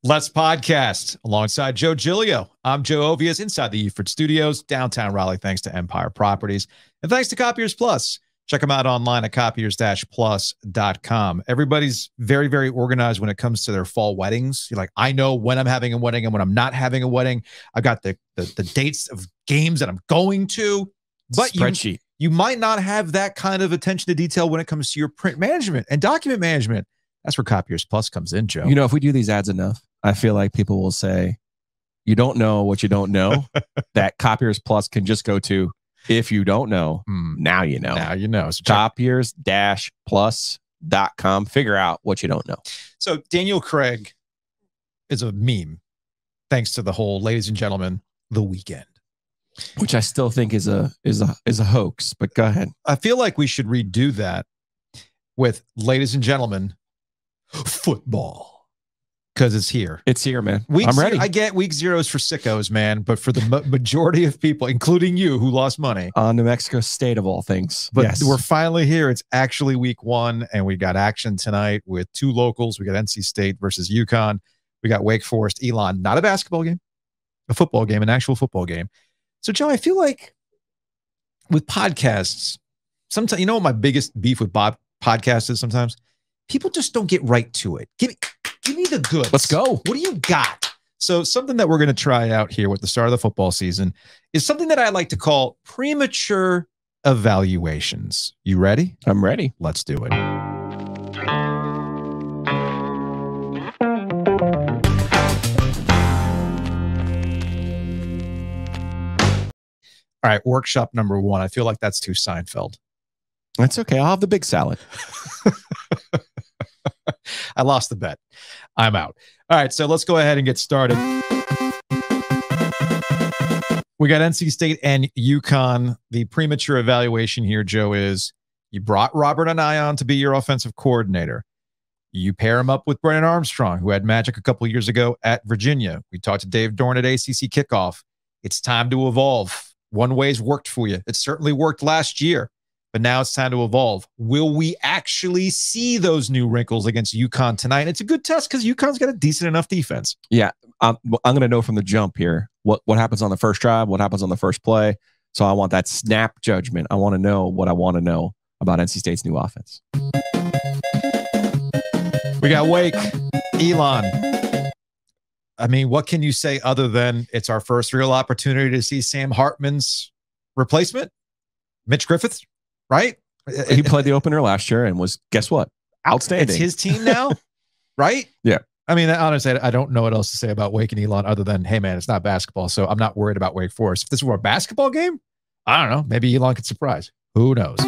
Let's podcast alongside Joe Giglio. I'm Joe Ovias inside the Eford Studios, downtown Raleigh, thanks to Empire Properties. And thanks to Copiers Plus. Check them out online at copiers-plus.com. Everybody's very, very organized when it comes to their fall weddings. You're like, I know when I'm having a wedding and when I'm not having a wedding. I've got the dates of games that I'm going to. But spreadsheet. You might not have that kind of attention to detail when it comes to your print management and document management. That's where Copiers Plus comes in, Joe. You know, if we do these ads enough, I feel like people will say, you don't know what you don't know. That Copiers Plus can just go to, if you don't know, now you know. Now you know. So Copiers-plus.com. Figure out what you don't know. So Daniel Craig is a meme, thanks to the whole, ladies and gentlemen, the weekend. Which I still think is a hoax, but go ahead. I feel like we should redo that with, ladies and gentlemen, football. Because it's here. It's here, man. I'm ready. I get week zeros for sickos, man. But for the majority of people, including you who lost money. On New Mexico State of all things. But yes. We're finally here. It's actually week one. And we got action tonight with two locals. We got NC State versus UConn. We got WakeForest, Elon. Not a basketball game. A football game. An actual football game. So, Joe, I feel like with podcasts, sometimes, you know what my biggest beef with podcasts is sometimes? People just don't get right to it. Give me the goods. Let's go. What do you got? So something that we're going to try out here with the start of the football season is something that I like to call premature evaluations. You ready? I'm ready. Let's do it. All right, workshop number one. I feel like that's too Seinfeld. That's okay. I'll have the big salad. I lost the bet. I'm out. All right, so let's go ahead and get started. We got NC State and UConn. The premature evaluation here, Joe, is you brought Robert Anayon to be your offensive coordinator. You pair him up with Brennan Armstrong, who had magic a couple of years ago at Virginia. We talked to Dave Dorn at ACC kickoff. It's time to evolve. One way's worked for you. It certainly worked last year. But now it's time to evolve. Will we actually see those new wrinkles against UConn tonight? And it's a good test because UConn's got a decent enough defense. Yeah, I'm going to know from the jump here what happens on the first drive, what happens on the first play. So I want that snap judgment. I want to know what I want to know about NC State's new offense. We got Wake, Elon. I mean, what can you say other than it's our first real opportunity to see Sam Hartman's replacement, Mitch Griffith? Right? He played the opener last year and was, guess what? Outstanding. It's his team now, right? Yeah. I mean, honestly, I don't know what else to say about Wake and Elon other than, hey, man, it's not basketball, so I'm not worried about Wake Forest. If this were a basketball game, I don't know. Maybe Elon could surprise. Who knows?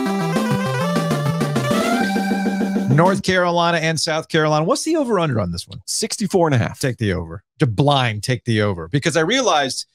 North Carolina and South Carolina. What's the over-under on this one? 64.5. Take the over. To blind, take the over. Because I realized,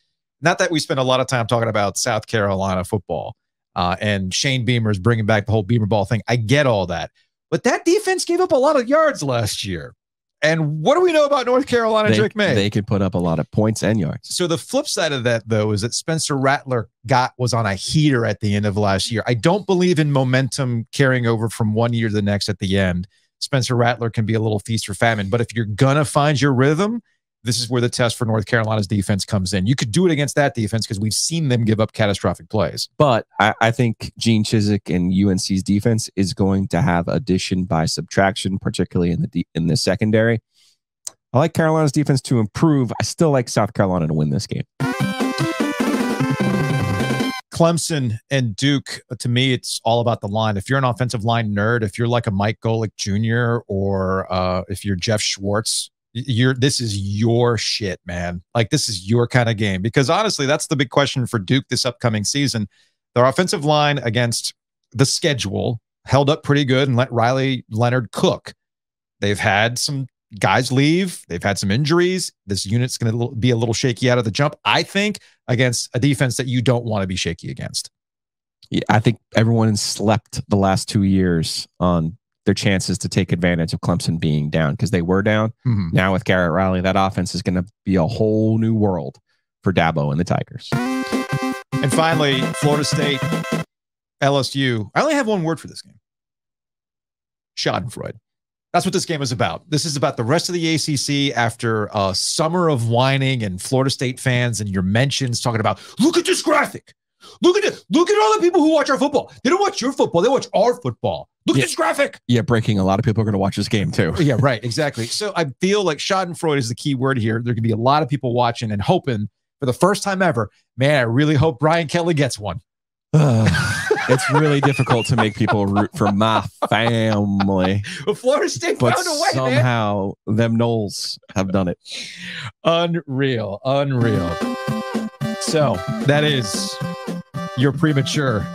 not that we spend a lot of time talking about South Carolina football, and Shane Beamer's bringing back the whole Beamer ball thing. I get all that. But that defense gave up a lot of yards last year. And what do we know about North Carolina and Drake May? They could put up a lot of points and yards. So the flip side of that, though, is that Spencer Rattler was on a heater at the end of last year. I don't believe in momentum carrying over from one year to the next at the end. Spencer Rattler can be a little feast or famine. But if you're going to find your rhythm, this is where the test for North Carolina's defense comes in. You could do it against that defense because we've seen them give up catastrophic plays. But I think Gene Chizik and UNC's defense is going to have addition by subtraction, particularly in the secondary. I like Carolina's defense to improve. I still like South Carolina to win this game. Clemson and Duke, to me, it's all about the line. If you're an offensive line nerd, if you're like a Mike Golick Jr. or if you're Jeff Schwartz, this is your shit, man. Like, this is your kind of game. Because honestly, that's the big question for Duke this upcoming season. Their offensive line against the schedule held up pretty good and let Riley Leonard cook. They've had some guys leave. They've had some injuries. This unit's going to be a little shaky out of the jump, I think, against a defense that you don't want to be shaky against. Yeah, I think everyone slept the last 2 years on their chances to take advantage of Clemson being down because they were down. Now with Garrett Riley, that offense is going to be a whole new world for Dabo and the Tigers. And finally, Florida State, LSU. I only have one word for this game. Schadenfreude. That's what this game is about. This is about the rest of the ACC after a summer of whining and Florida State fans and your mentions talking about, look at this graphic. Look at it. Look at all the people who watch our football. They don't watch your football. They watch our football. Look at this graphic. Yeah, breaking. A lot of people are going to watch this game too. Yeah, right. Exactly. So I feel like schadenfreude is the key word here. There can be a lot of people watching and hoping for the first time ever. Man, I really hope Brian Kelly gets one. It's really difficult to make people root for my family. Well, Florida State found a way, somehow them Knowles have done it. Unreal. So that is your premature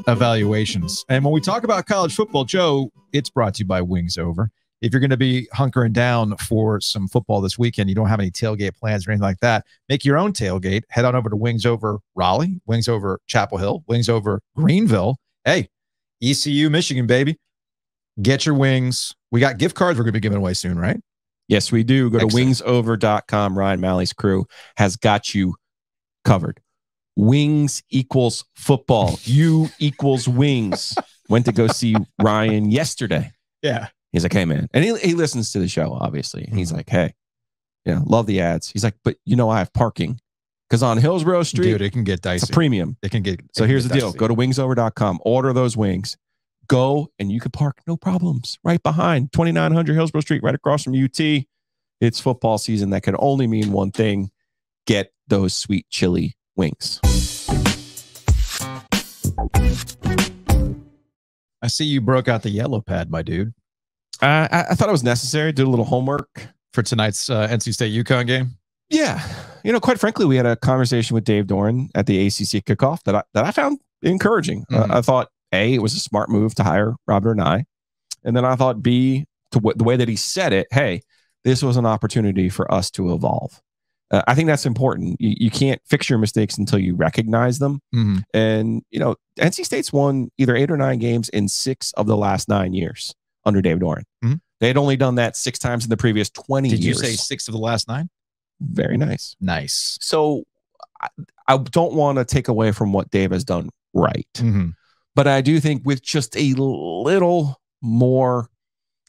evaluations. And when we talk about college football, Joe, it's brought to you by Wings Over. If you're going to be hunkering down for some football this weekend, you don't have any tailgate plans or anything like that, make your own tailgate. Head on over to Wings Over Raleigh, Wings Over Chapel Hill, Wings Over Greenville. Hey, ECU, Michigan, baby. Get your wings. We got gift cards we're going to be giving away soon, right? Yes, we do. Go to wingsover.com. Ryan Malley's crew has got you covered. Wings equals football. You equals wings. Went to go see Ryan yesterday. Yeah. He's like, hey, man. And he listens to the show, obviously. And he's like, hey, love the ads. He's like, but I have parking. Because on Hillsborough Street, dude, it can get dicey. It's a premium. So here's the deal. Go to wingsover.com. Order those wings. Go, and you can park, no problems. Right behind 2900 Hillsborough Street, right across from UT. It's football season. That can only mean one thing. Get those sweet chili wings. I see you broke out the yellow pad, my dude. I thought it was necessary. Did a little homework for tonight's NC State UConn game. Yeah, quite frankly, we had a conversation with Dave Doran at the ACC kickoff that I found encouraging. I thought A, it was a smart move to hire Robert and I, and then I thought B, the way that he said it, hey, this was an opportunity for us to evolve. I think that's important. You can't fix your mistakes until you recognize them. And NC State's won either 8 or 9 games in 6 of the last 9 years under Dave Doran. They had only done that 6 times in the previous 20 years. Did you say 6 of the last 9? Very nice. Nice. So I don't want to take away from what Dave has done right. But I do think with just a little more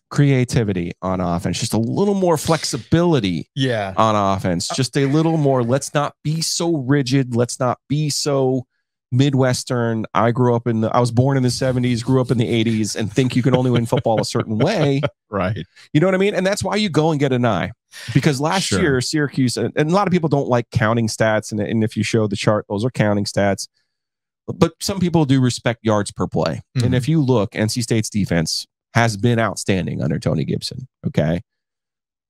creativity on offense, just a little more flexibility on offense, just a little more, let's not be so rigid. Let's not be so Midwestern. I was born in the 70s, grew up in the 80s, and think you can only win football a certain way. Right. You know what I mean? And that's why you go and get an eye. Because last year, Syracuse, and a lot of people don't like counting stats, and if you show the chart, those are counting stats. But some people do respect yards per play. And if you look, NC State's defense has been outstanding under Tony Gibson. Okay.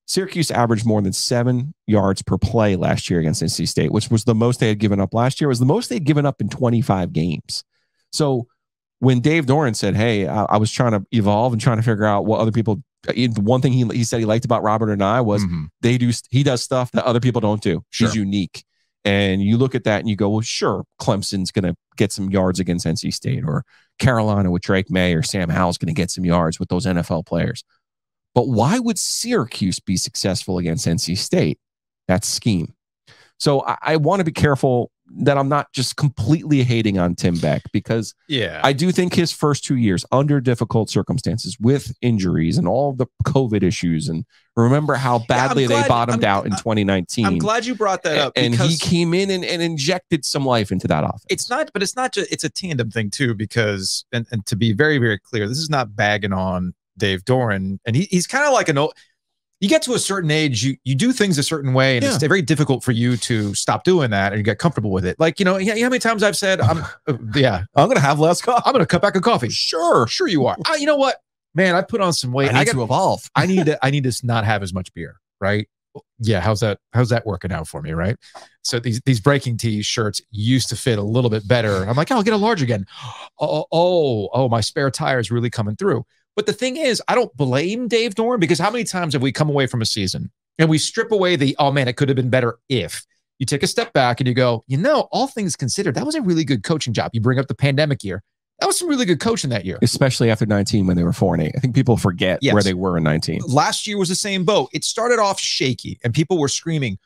Syracuse averaged more than 7 yards per play last year against NC State, which was the most they had given up last year. It was the most they'd given up in 25 games. So when Dave Doran said, hey, I was trying to evolve and trying to figure out what other people, one thing he said he liked about Robert and I was he does stuff that other people don't do. He's unique. And you look at that and you go, well, sure, Clemson's going to get some yards against NC State, or Carolina with Drake May or Sam Howell's going to get some yards with those NFL players. But why would Syracuse be successful against NC State? That's scheme. So I want to be careful that I'm not just completely hating on Tim Beck, because I do think his first 2 years under difficult circumstances with injuries and all the COVID issues, and remember how badly they bottomed out in 2019. I'm glad you brought that up. And he came in and injected some life into that offense. It's not just, it's a tandem thing too, because, and to be very, very clear, this is not bagging on Dave Doran. And he's kind of like you get to a certain age, you do things a certain way, and it's very difficult for you to stop doing that and you get comfortable with it. Like, how many times I've said, I'm going to have less coffee. I'm going to cut back a coffee. Sure you are. You know what, man, I put on some weight. I got to evolve. I need to not have as much beer. Right. Yeah. How's that working out for me? Right. So these breaking tees shirts used to fit a little bit better. I'm like, I'll get a large again. Oh, my spare tire is really coming through. But the thing is, I don't blame Dave Doran, because how many times have we come away from a season and we strip away oh man, it could have been better if. You take a step back and you go, all things considered, that was a really good coaching job. You bring up the pandemic year. That was some really good coaching that year. Especially after 19 when they were 4-8. I think people forget where they were in 19. Last year was the same boat. It started off shaky and people were screaming,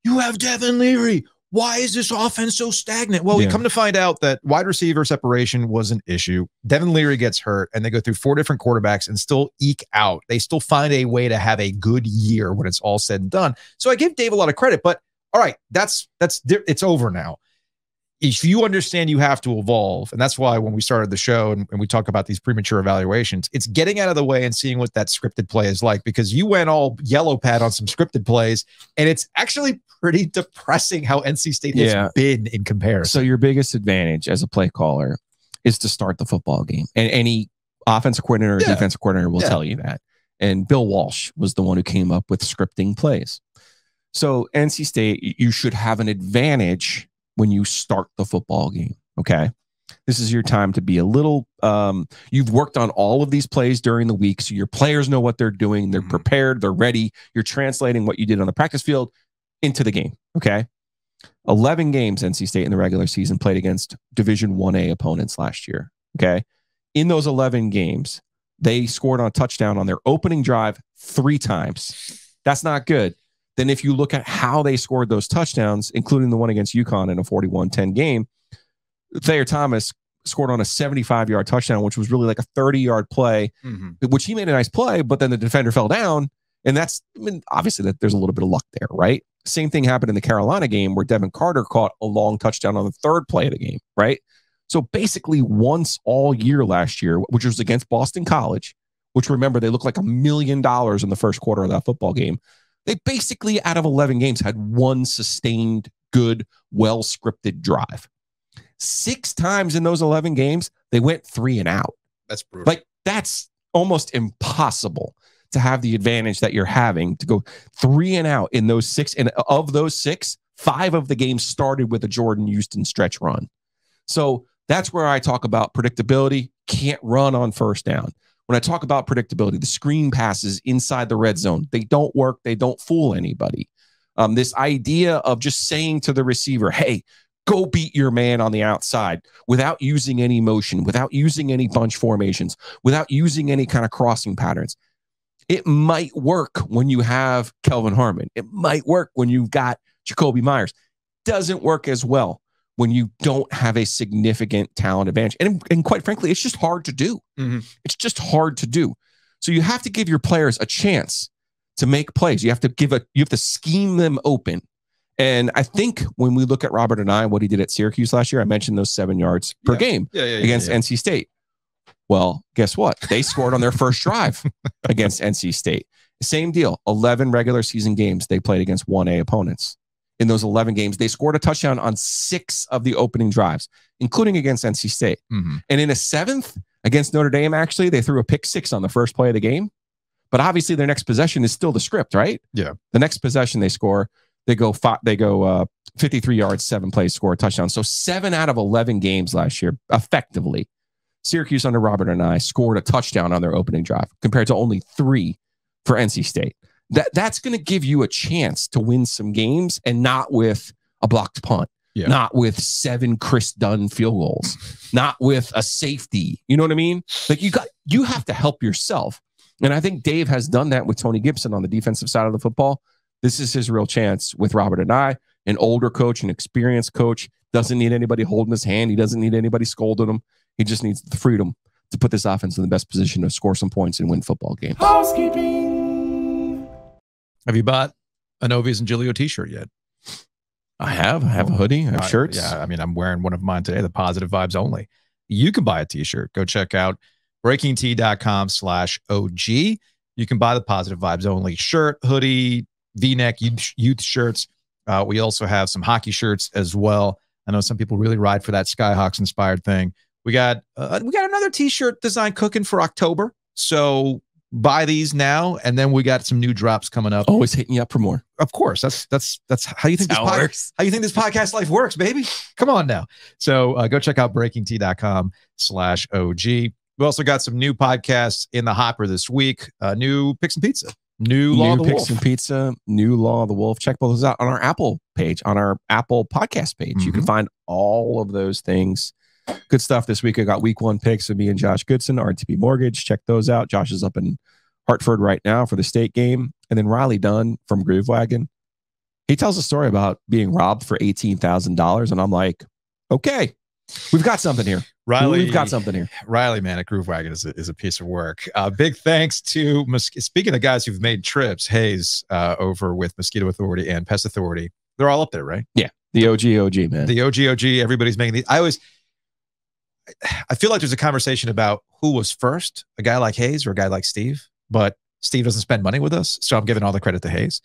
you have Devin Leary. why is this offense so stagnant? Well, we come to find out that wide receiver separation was an issue. Devin Leary gets hurt, and they go through 4 different quarterbacks and still eke out. They still find a way to have a good year when it's all said and done. So I give Dave a lot of credit, but all right, it's over now. If you understand you have to evolve, and that's why when we started the show and we talk about these premature evaluations, it's getting out of the way and seeing what that scripted play is like, because you went all yellow pad on some scripted plays, and it's actually pretty depressing how NC State has been in comparison. So your biggest advantage as a play caller is to start the football game, and any offensive coordinator or defensive coordinator will tell you that. And Bill Walsh was the one who came up with scripting plays. So NC State, you should have an advantage when you start the football game. Okay. This is your time to be a little, you've worked on all of these plays during the week. So your players know what they're doing. They're prepared. They're ready. You're translating what you did on the practice field into the game. Okay. 11 games NC State in the regular season played against Division 1A opponents last year. Okay. In those 11 games, they scored on a touchdown on their opening drive 3 times. That's not good. Then if you look at how they scored those touchdowns, including the one against UConn in a 41-10 game, Thayer Thomas scored on a 75-yard touchdown, which was really like a 30-yard play, which he made a nice play, but then the defender fell down. And that's, I mean, obviously that there's a little bit of luck there, right? Same thing happened in the Carolina game where Devin Carter caught a long touchdown on the 3rd play of the game, right? So basically once all year last year, which was against Boston College, which remember, they looked like $1 million in the first quarter of that football game. They basically, out of 11 games, had 1 sustained, good, well-scripted drive. 6 times in those 11 games, they went 3 and out. That's brutal. Like, that's almost impossible to have the advantage that you're having to go 3 and out in those 6. And of those 6, 5 of the games started with a Jordan Houston stretch run. So that's where I talk about predictability. Can't run on first down. When I talk about predictability, the screen passes inside the red zone, they don't work. They don't fool anybody. This idea of just saying to the receiver, hey, go beat your man on the outside without using any motion, without using any bunch formations, without using any kind of crossing patterns. It might work when you have Kelvin Harmon. It might work when you've got Jacoby Myers. Doesn't work as well when you don't have a significant talent advantage. And quite frankly, it's just hard to do. It's just hard to do. So you have to give your players a chance to make plays. You have to scheme them open. And I think when we look at Robert and what he did at Syracuse last year, I mentioned those 7 yards per game against NC State. Well, guess what? They scored on their first drive against NC State. Same deal. 11 regular season games they played against 1A opponents. In those 11 games, they scored a touchdown on 6 of the opening drives, including against NC State. And in a 7th against Notre Dame, actually, they threw a pick 6 on the first play of the game. But obviously, their next possession is still the script, right? Yeah. The next possession they score, they go 53 yards, 7 plays, score a touchdown. So 7 out of 11 games last year, effectively, Syracuse under Robert and scored a touchdown on their opening drive, compared to only 3 for NC State. That's going to give you a chance to win some games, and not with a blocked punt, not with 7 Chris Dunn field goals, not with a safety. You know what I mean? Like you have to help yourself. And I think Dave has done that with Tony Gibson on the defensive side of the football. This is his real chance with Robert and an older coach, an experienced coach, doesn't need anybody holding his hand. He doesn't need anybody scolding him. He just needs the freedom to put this offense in the best position to score some points and win football games. Housekeeping. Have you bought an Ovies and Giglio t-shirt yet? I have a hoodie. I have shirts. Yeah, I mean, I'm wearing one of mine today, the Positive Vibes Only. You can buy a t-shirt. Go check out breakingtea.com/OG. You can buy the Positive Vibes Only shirt, hoodie, V-neck, youth shirts. We also have some hockey shirts as well. I know some people really ride for that Skyhawks inspired thing. We got another t-shirt design cooking for October. So buy these now, and then we got some new drops coming up. Always hitting you up for more. Of course, that's how you think this works. How you think this podcast life works, baby? Come on now. So go check out breakingtea.com/OG. We also got some new podcasts in the hopper this week. New Picks and Pizza, new Law of the Wolf, Picks and Pizza, new Law of the Wolf. Check both those out on our Apple page, on our Apple podcast page. You can find all of those things. Good stuff this week. I got week 1 picks of me and Josh Goodson, RTP Mortgage. Check those out. Josh is up in Hartford right now for the state game. And then Riley Dunn from Groove Wagon. He tells a story about being robbed for $18,000, and I'm like, okay, we've got something here. Riley, we've got something here. Riley, man, at Groove Wagon is a piece of work. Big thanks to, speaking of guys who've made trips, Hayes over with Mosquito Authority and Pest Authority. They're all up there, right? Yeah, the OG, man. The OG, everybody's making these. I feel like there's a conversation about who was first, a guy like Hayes or a guy like Steve, but Steve doesn't spend money with us, so I'm giving all the credit to Hayes.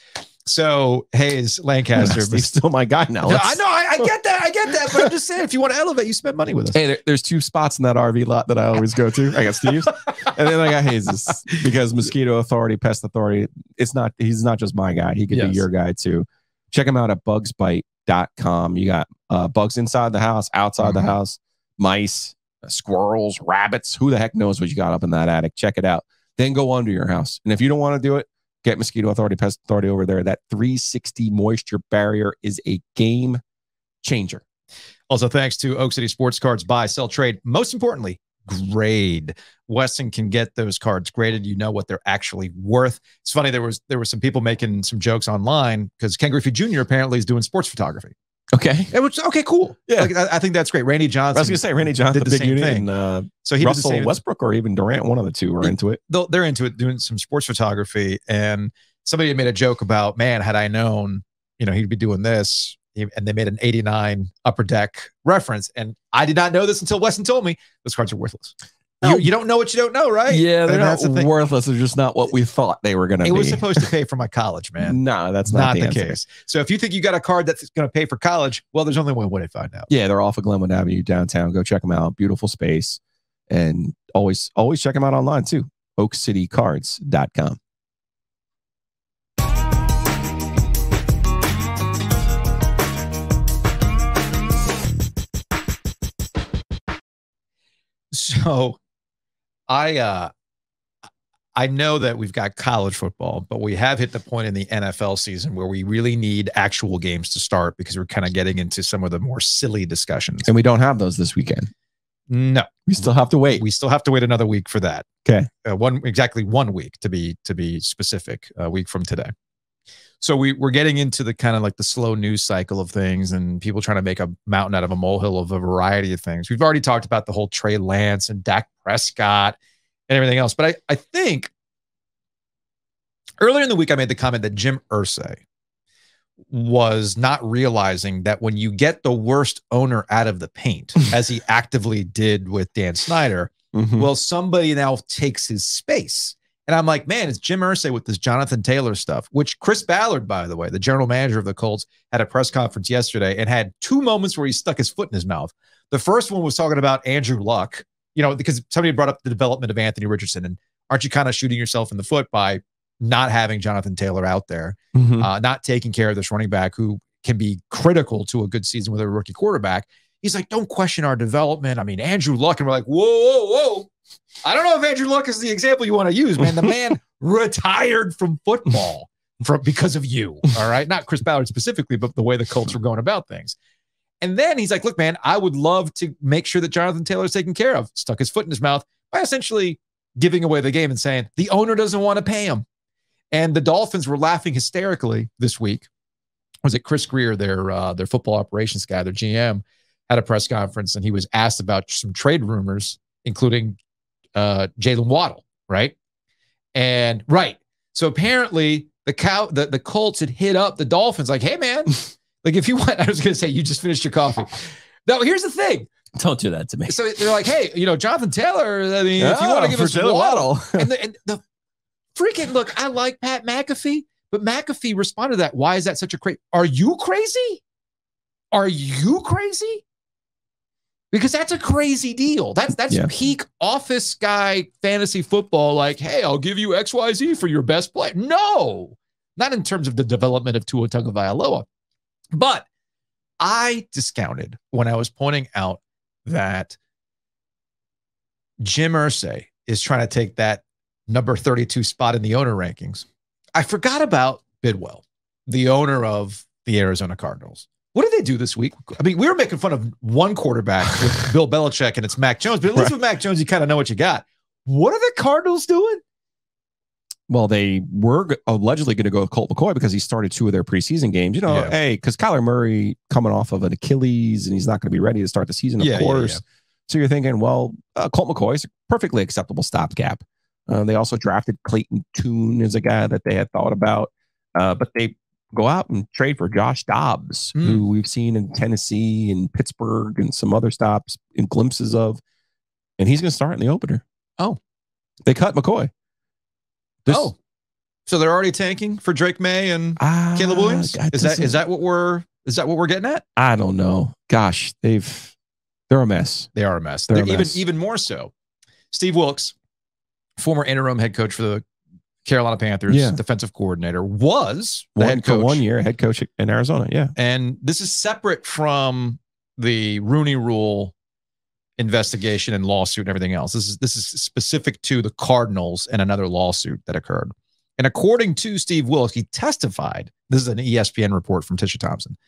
So Hayes, Lancaster, he's still my guy now. No, I know, I get that, but I'm just saying, if you want to elevate, you spend money with us. Hey, there's 2 spots in that RV lot that I always go to. I got Steve's, and then I got Hayes's, because Mosquito Authority, Pest Authority, he's not just my guy. He could be your guy too. Check him out at bugsbite.com. You got bugs inside the house, outside the house, mice, squirrels, rabbits. Who the heck knows what you got up in that attic? Check it out. Then go under your house. And if you don't want to do it, get Mosquito Authority, Pest Authority over there. That 360 moisture barrier is a game changer. Also, thanks to Oak City Sports Cards, buy, sell, trade. Most importantly, grade. Weston can get those cards graded. You know what they're actually worth. It's funny, there were some people making some jokes online because Ken Griffey Jr. apparently is doing sports photography. Okay. Okay, cool. Yeah. Like, I think that's great. Randy Johnson. I was going to say, Randy Johnson, did the same thing. And, so he Russell did the same. Westbrook or even Durant, one of the two are into it. They're into it, doing some sports photography. And somebody had made a joke about, man, had I known, he'd be doing this. And they made an 89 Upper Deck reference. And I did not know this until Weston told me. Those cards are worthless. No. You don't know what you don't know, right? Yeah, they're not worthless. They're just not what we thought they were going to be. It was supposed to pay for my college, man. No, that's not the case. So if you think you got a card that's going to pay for college, well, there's only one way to find out. Yeah, they're off of Glenwood Avenue downtown. Go check them out. Beautiful space. And always check them out online too. oakcitycards.com. So I know that we've got college football, but we have hit the point in the NFL season where we really need actual games to start because we're kind of getting into some of the more silly discussions. And we don't have those this weekend. No, we still have to wait. We still have to wait another week for that. Okay. Exactly 1 week to be specific, a week from today. So we're getting into the kind of like the slow news cycle of things and people trying to make a mountain out of a molehill of a variety of things. We've already talked about the whole Trey Lance and Dak Prescott and everything else. But I think earlier in the week, I made the comment that Jim Irsay was not realizing that when you get the worst owner out of the paint, as he actively did with Dan Snyder, well, somebody now takes his space. And I'm like, man, it's Jim Irsay with this Jonathan Taylor stuff, which Chris Ballard, by the way, the general manager of the Colts, had a press conference yesterday and had 2 moments where he stuck his foot in his mouth. The first one was talking about Andrew Luck, because somebody brought up the development of Anthony Richardson. And aren't you kind of shooting yourself in the foot by not having Jonathan Taylor out there, not taking care of this running back who can be critical to a good season with a rookie quarterback? He's like, don't question our development. I mean, Andrew Luck. And we're like, whoa. I don't know if Andrew Luck is the example you want to use, man. The man retired from football because of you. All right. Not Chris Ballard specifically, but the way the Colts were going about things. And then he's like, look, man, I would love to make sure that Jonathan Taylor is taken care of. Stuck his foot in his mouth by essentially giving away the game and saying the owner doesn't want to pay him. And the Dolphins were laughing hysterically this week. Was it Chris Greer, their football operations guy, their GM, had a press conference and he was asked about some trade rumors, including Jalen Waddle, right? So apparently the Colts had hit up the Dolphins like, hey man, like if you want, I was going to say, you just finished your coffee. No, here's the thing. Don't do that to me. So they're like, hey, Jonathan Taylor, I mean, if you want to give us Waddle. and the freaking, look, I like Pat McAfee, but McAfee responded to that. Why is that such a crazy? Are you crazy? Are you crazy? Because that's a crazy deal. That's peak office guy fantasy football. Like, hey, I'll give you XYZ for your best player. No, not in terms of the development of Tua Tagovailoa. But I discounted when I was pointing out that Jim Irsay is trying to take that number 32 spot in the owner rankings. I forgot about Bidwell, the owner of the Arizona Cardinals. What did they do this week? I mean, we were making fun of one quarterback with Bill Belichick and it's Mac Jones, but at least with Mac Jones, you kind of know what you got. What are the Cardinals doing? Well, they were allegedly going to go with Colt McCoy because he started 2 of their preseason games. You know, hey, because Kyler Murray coming off of an Achilles and he's not going to be ready to start the season, of course. Yeah. So you're thinking, well, Colt McCoy is a perfectly acceptable stopgap. They also drafted Clayton Tune as a guy that they had thought about. But they go out and trade for Josh Dobbs, who we've seen in Tennessee and Pittsburgh and some other stops in glimpses of. And he's going to start in the opener. Oh. They cut McCoy. So they're already tanking for Drake May and Caleb Williams? Is that what we're getting at? I don't know. Gosh, they're a mess. They are a mess. They're a mess. Even more so. Steve Wilkes, former interim head coach for the Carolina Panthers, defensive coordinator, was the head coach for 1 year, head coach in Arizona. Yeah. And this is separate from the Rooney Rule investigation and lawsuit and everything else. This is specific to the Cardinals and another lawsuit that occurred. And according to Steve Wilkes, he testified. This is an ESPN report from Tisha Thompson.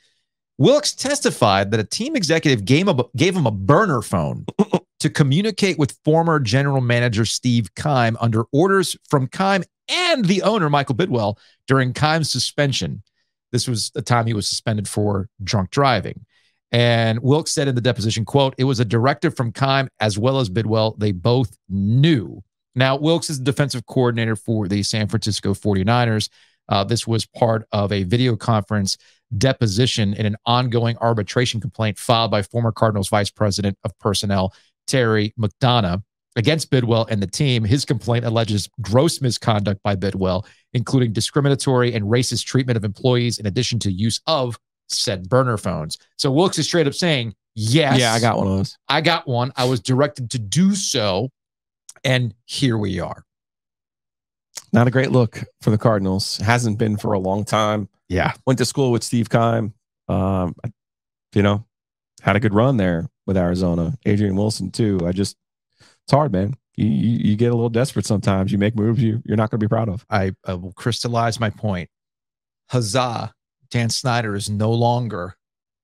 Wilkes testified that a team executive gave him a burner phone to communicate with former general manager Steve Keim under orders from Keim and the owner, Michael Bidwell, during Keim's suspension. This was the time he was suspended for drunk driving. And Wilkes said in the deposition, quote, "It was a directive from Keim as well as Bidwell. They both knew." Now, Wilkes is the defensive coordinator for the San Francisco 49ers. This was part of a video conference deposition in an ongoing arbitration complaint filed by former Cardinals Vice President of Personnel, Terry McDonough, against Bidwell and the team. His complaint alleges gross misconduct by Bidwell, including discriminatory and racist treatment of employees in addition to use of said burner phones. So Wilkes is straight up saying, yes. Yeah, I got one of those. I got one. I was directed to do so. And here we are. Not a great look for the Cardinals. Hasn't been for a long time. Yeah. Went to school with Steve Keim. Had a good run there with Arizona. Adrian Wilson, too. It's hard, man. You get a little desperate sometimes. You make moves you're not going to be proud of. I will crystallize my point. Huzzah. Dan Snyder is no longer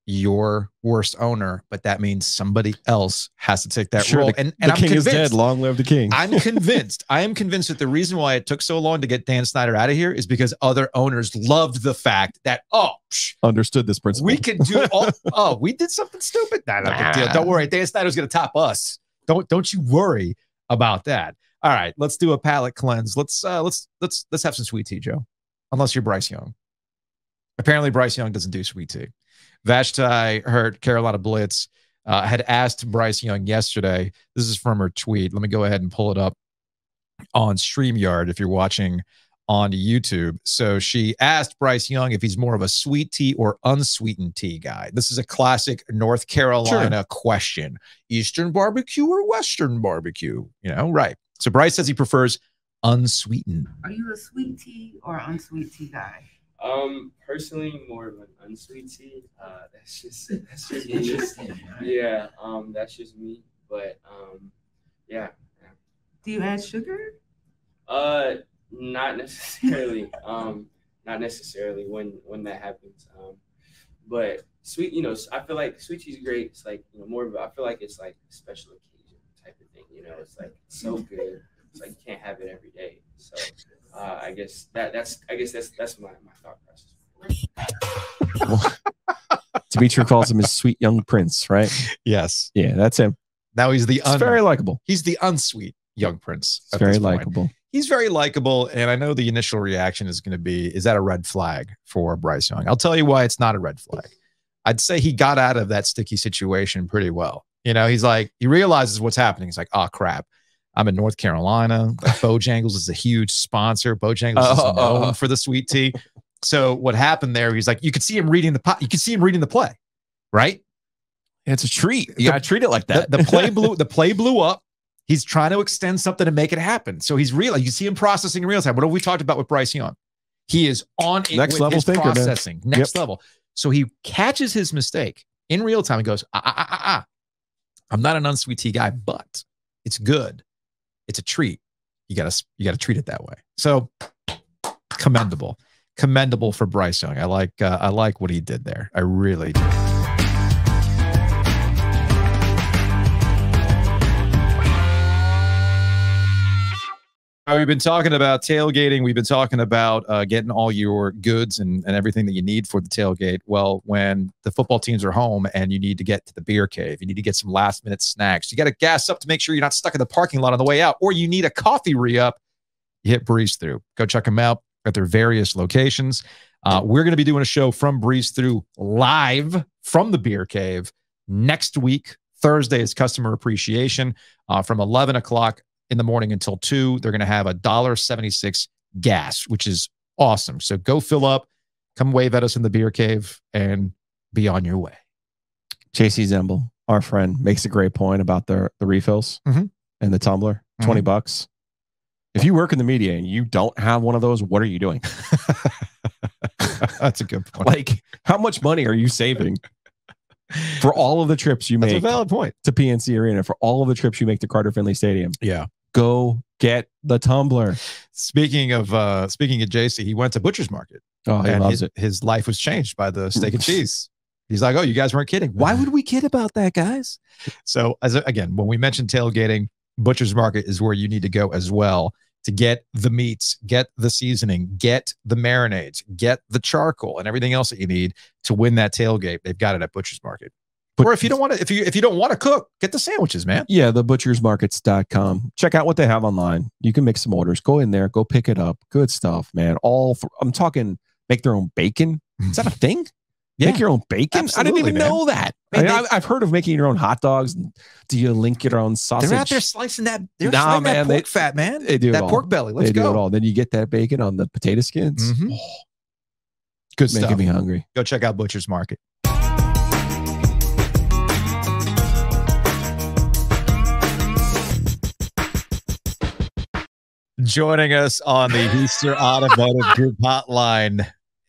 your worst owner, but that means somebody else has to take that role. And the king is dead. Long live the king. I am convinced that the reason why it took so long to get Dan Snyder out of here is because other owners loved the fact that, understood this principle. We can do we did something stupid. No big deal. Don't worry. Dan Snyder's going to top us. Don't you worry about that. All right, let's do a palate cleanse. Let's have some sweet tea, Joe. Unless you're Bryce Young. Apparently, Bryce Young doesn't do sweet tea. Vashti Hurt, Carolina Blitz, had asked Bryce Young yesterday. This is from her tweet. Let me go ahead and pull it up on StreamYard if you're watching on YouTube. So she asked Bryce Young if he's more of a sweet tea or unsweetened tea guy. This is a classic North Carolina question. Eastern barbecue or Western barbecue? Right. So Bryce says he prefers unsweetened. Are you a sweet tea or unsweet tea guy? Personally, more of an unsweet tea. That's just interesting. Yeah, that's just me. But yeah. Do you add sugar? Not necessarily. Not necessarily when that happens. But sweet, I feel like sweet tea is great. It's like more of I feel like it's like a special occasion type of thing. It's like so good. It's like you can't have it every day. So I guess that's my thought process. Demetri calls him his sweet young prince, right? Yes. Yeah, that's him. Now he's very likable. He's the unsweet young prince. He's very likable. He's very likable, and I know the initial reaction is going to be, is that a red flag for Bryce Young? I'll tell you why it's not a red flag. I'd say he got out of that sticky situation pretty well. He's like, he realizes what's happening. He's like, oh, crap. I'm in North Carolina. Bojangles is a huge sponsor. Bojangles is known for the sweet tea. So what happened there? He's like, you could see him reading the pot. You could see him reading the play, right? It's a treat. You gotta treat it like that. The play blew up. He's trying to extend something to make it happen. So he's real. You see him processing in real time. What have we talked about with Bryce Young? He is on it next with level his thinker, processing. Man. Next level. So he catches his mistake in real time and goes, I'm not an unsweet tea guy, but it's good. It's a treat. You gotta treat it that way. So commendable for Bryce Young. I like what he did there. I really do. We've been talking about tailgating. We've been talking about getting all your goods and everything that you need for the tailgate. Well, when the football teams are home and you need to get to the beer cave, you need to get some last-minute snacks. You got to gas up to make sure you're not stuck in the parking lot on the way out, or you need a coffee re-up, you hit Breeze Through. Go check them out at their various locations. We're going to be doing a show from Breeze Through live from the beer cave next week. Thursday is customer appreciation from 11 o'clock in the morning until 2. They're going to have $1.76 gas, which is awesome. So go fill up, come wave at us in the beer cave, and be on your way. JC Zemble, our friend, makes a great point about the refills and the tumbler. $20. If you work in the media and you don't have one of those, what are you doing? That's a good point. Like, how much money are you saving for all of the trips you make? That's a valid point. To PNC Arena, for all of the trips you make to Carter Finley Stadium. Yeah. Go get the tumbler. Speaking of JC, he went to Butcher's Market. Oh, he loves it. His life was changed by the steak and cheese. He's like, oh, you guys weren't kidding. Why would we kid about that, guys? So again, when we mentioned tailgating, Butcher's Market is where you need to go as well to get the meats, get the seasoning, get the marinades, get the charcoal, and everything else that you need to win that tailgate. They've got it at Butcher's Market. Or if you don't want to, if you don't want to cook, get the sandwiches, man. Yeah, thebutchersmarkets.com. Check out what they have online. You can make some orders. Go in there, go pick it up. Good stuff, man. I'm talking make their own bacon. Is that a thing? Yeah. Make your own bacon? Absolutely, I didn't even know that. I've heard of making your own hot dogs. Do you link your own sausage? They're out there slicing that. They're slicing that pork fat, man. They do that pork belly. Let's go. Do it all. Then you get that bacon on the potato skins. Oh, good stuff. Making me hungry. Go check out Butcher's Market. Joining us on the Easter Automotive Group Hotline,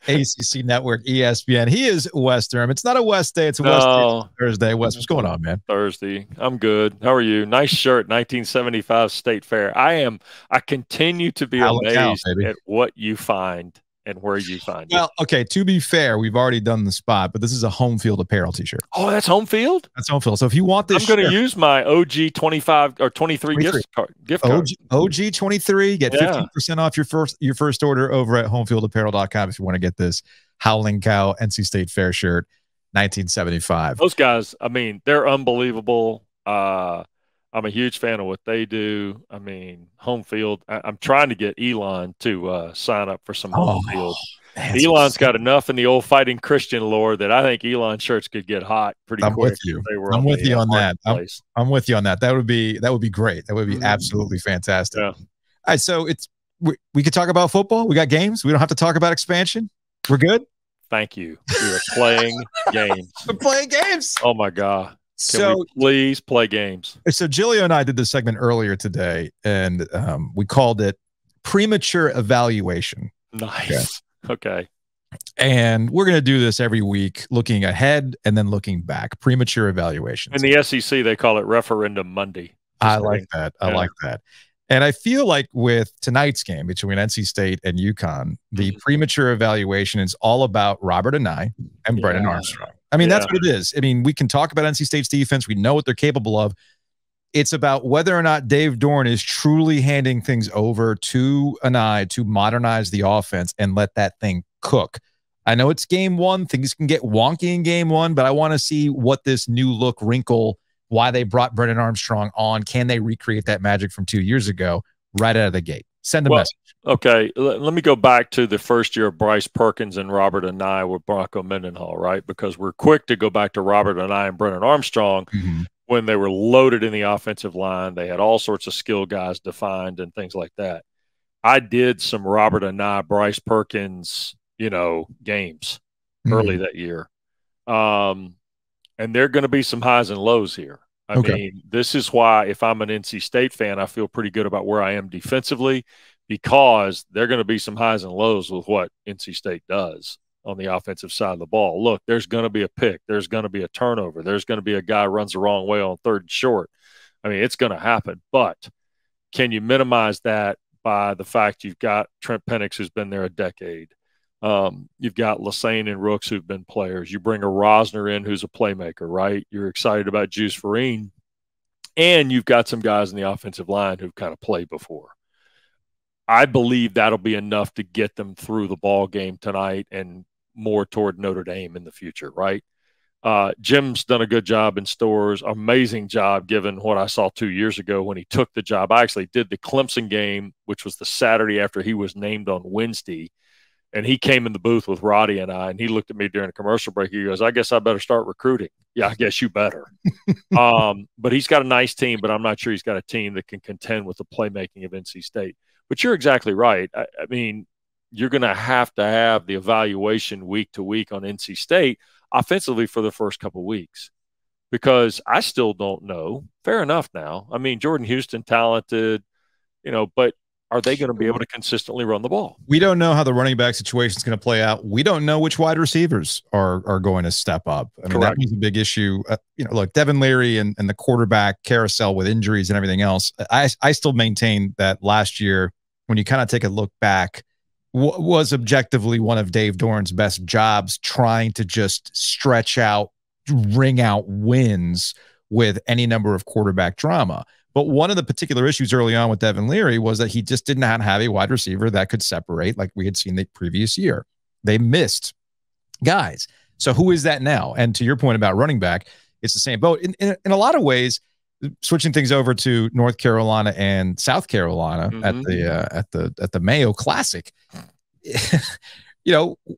ACC Network, ESPN. He is Wes Durham. It's not a West Day. It's a West Day. It's Thursday. Wes, what's going on, man? Thursday. I'm good. How are you? Nice shirt, 1975 State Fair. I continue to be amazed at what you find and where you find it. Well, okay, to be fair, we've already done the spot, but this is a Home Field apparel t-shirt. Oh, that's Home Field? That's Home Field. So if you want this, I'm going to use my OG 25 or 23 gift card. OG 23, get 15% off your first order over at homefieldapparel.com if you want to get this Howling Cow NC State Fair shirt, 1975. Those guys, I mean, they're unbelievable. I'm a huge fan of what they do. I mean, Home Field. I'm trying to get Elon to sign up for some Home Field. Elon's got enough in the old Fighting Christian lore that I think Elon shirts could get hot pretty quick. With you. I'm with you on that. I'm with you on that. That would be great. That would be absolutely fantastic. Yeah. All right, so we could talk about football. We got games. We don't have to talk about expansion. We're good. Thank you. We are playing games. We're playing games. Oh my God. Can we please play games? So Jillian and I did this segment earlier today, and we called it Premature Evaluation. Nice. Okay. And we're going to do this every week, looking ahead and then looking back. Premature evaluation. In the SEC, they call it Referendum Monday. I like that. I like that. And I feel like with tonight's game between NC State and UConn, the premature evaluation is all about Robert Anae and Brennan Armstrong. I mean, that's what it is. I mean, we can talk about NC State's defense. We know what they're capable of. It's about whether or not Dave Dorn is truly handing things over to Anae to modernize the offense and let that thing cook. I know it's game one. Things can get wonky in game one, but I want to see what this new look wrinkle, why they brought Brennan Armstrong on. Can they recreate that magic from 2 years ago right out of the gate? Send a message. Okay, let me go back to the first year of Bryce Perkins and Robert Anae with Bronco Mendenhall, right? Because we're quick to go back to Robert Anae and Brennan Armstrong when they were loaded in the offensive line. They had all sorts of skill guys defined and things like that. I did some Robert Anae, Bryce Perkins, games early that year. And there are going to be some highs and lows here. I mean, this is why if I'm an NC State fan, I feel pretty good about where I am defensively, because there are going to be some highs and lows with what NC State does on the offensive side of the ball. Look, there's going to be a pick. There's going to be a turnover. There's going to be a guy runs the wrong way on third and short. I mean, it's going to happen. But can you minimize that by the fact you've got Trent Penix, who's been there a decade? You've got Lassane and Rooks who've been players. You bring a Rosner in who's a playmaker, right? You're excited about Juice Farine. And you've got some guys in the offensive line who've kind of played before. I believe that'll be enough to get them through the ball game tonight and more toward Notre Dame in the future, right? Jim's done a good job in stores, amazing job given what I saw 2 years ago when he took the job. I actually did the Clemson game, which was the Saturday after he was named on Wednesday. And he came in the booth with Roddy and I, and he looked at me during a commercial break. He goes, I guess I better start recruiting. Yeah, I guess you better. But he's got a nice team, but I'm not sure he's got a team that can contend with the playmaking of NC State. But you're exactly right. I mean, you're going to have the evaluation week to week on NC State offensively for the first couple of weeks, because I still don't know. Fair enough now. I mean, Jordan Houston, talented, but are they going to be able to consistently run the ball? We don't know how the running back situation is going to play out. We don't know which wide receivers are going to step up. I mean, that was a big issue. Look, Devin Leary and the quarterback carousel with injuries and everything else. I still maintain that last year, when you kind of take a look back, was objectively one of Dave Doran's best jobs, trying to just stretch out, wring out wins with any number of quarterback drama. But one of the particular issues early on with Devin Leary was that he just did not have a wide receiver that could separate like we had seen the previous year. They missed guys. So who is that now? And to your point about running back, it's the same boat. In a lot of ways, switching things over to North Carolina and South Carolina at the Mayo Classic,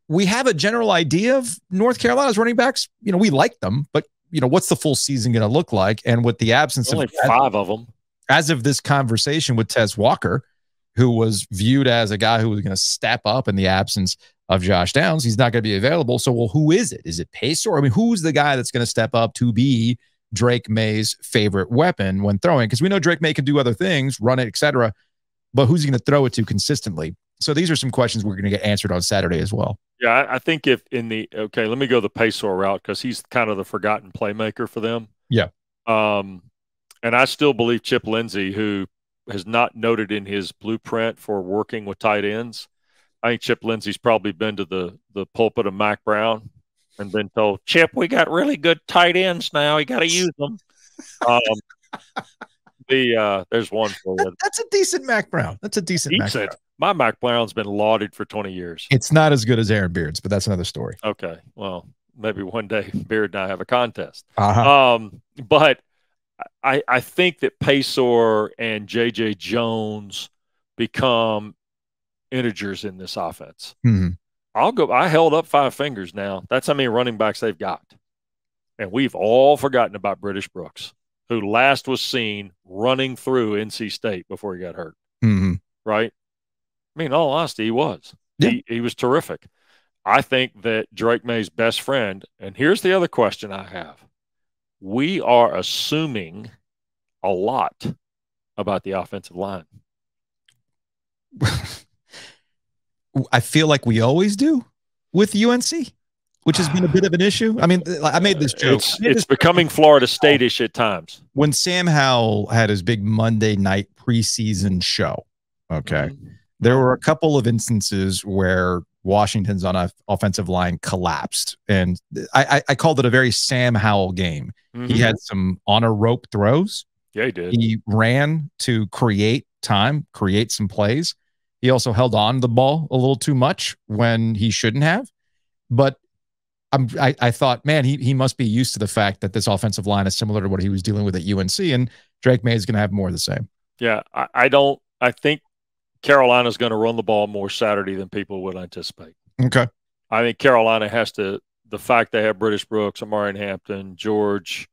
we have a general idea of North Carolina's running backs. We like them, but what's the full season going to look like? And with the absence of 5 of them, as of this conversation with Tez Walker, who was viewed as a guy who was going to step up in the absence of Josh Downs, he's not going to be available. So, well, who is it? Is it Pacer? I mean, who's the guy that's going to step up to be Drake May's favorite weapon when throwing? Because we know Drake May can do other things, run it, etc. But who's he going to throw it to consistently? So these are some questions we're going to get answered on Saturday as well. Yeah, I think let me go the Pacer route, because he's kind of the forgotten playmaker for them. Yeah. And I still believe Chip Lindsey, who has not noted in his blueprint for working with tight ends, I think Chip Lindsey's probably been to the pulpit of Mac Brown and been told, Chip, we got really good tight ends now. You got to use them. There's one for you. That's a decent Mac Brown. That's a decent Mac Brown. My Mac Brown's been lauded for 20 years. It's not as good as Aaron Beard's, but that's another story. Okay. Well, maybe one day Beard and I have a contest. But I think that Pacer and J.J. Jones become integers in this offense. I held up 5 fingers now. That's how many running backs they've got. And we've all forgotten about British Brooks, who last was seen running through NC State before he got hurt. Right? I mean, in all honesty, he was. Yeah. He was terrific. I think that Drake May's best friend, and here's the other question I have. We are assuming a lot about the offensive line. I feel like we always do with UNC, which has been a bit of an issue. I mean, I made this joke. It's becoming Florida State-ish at times. When Sam Howell had his big Monday night preseason show, there were a couple of instances where Washington's offensive line collapsed, and I called it a very Sam Howell game. He had some on a rope throws. Yeah, he did. He ran to create time, create some plays. He also held on to the ball a little too much when he shouldn't have. But I thought, man, he must be used to the fact that this offensive line is similar to what he was dealing with at UNC, and Drake May is going to have more of the same. Yeah, I think Carolina's going to run the ball more Saturday than people would anticipate. Okay. I think Carolina has to, the fact they have British Brooks, Amari Hampton, George,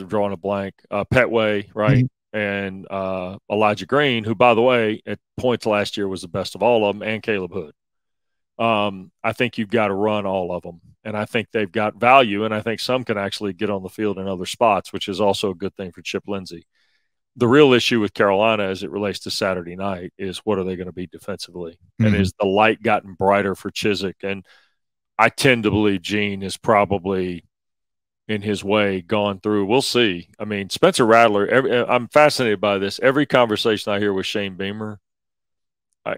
drawing a blank, Petway, right? And Elijah Green, who, by the way, at points last year was the best of all of them, and Caleb Hood. I think you've got to run all of them. And I think they've got value, and I think some can actually get on the field in other spots, which is also a good thing for Chip Lindsey. The real issue with Carolina as it relates to Saturday night is what are they going to be defensively? And is the light gotten brighter for Chizik? And I tend to believe Gene is probably in his way gone through. We'll see. I mean, Spencer Rattler, I'm fascinated by this. Every conversation I hear with Shane Beamer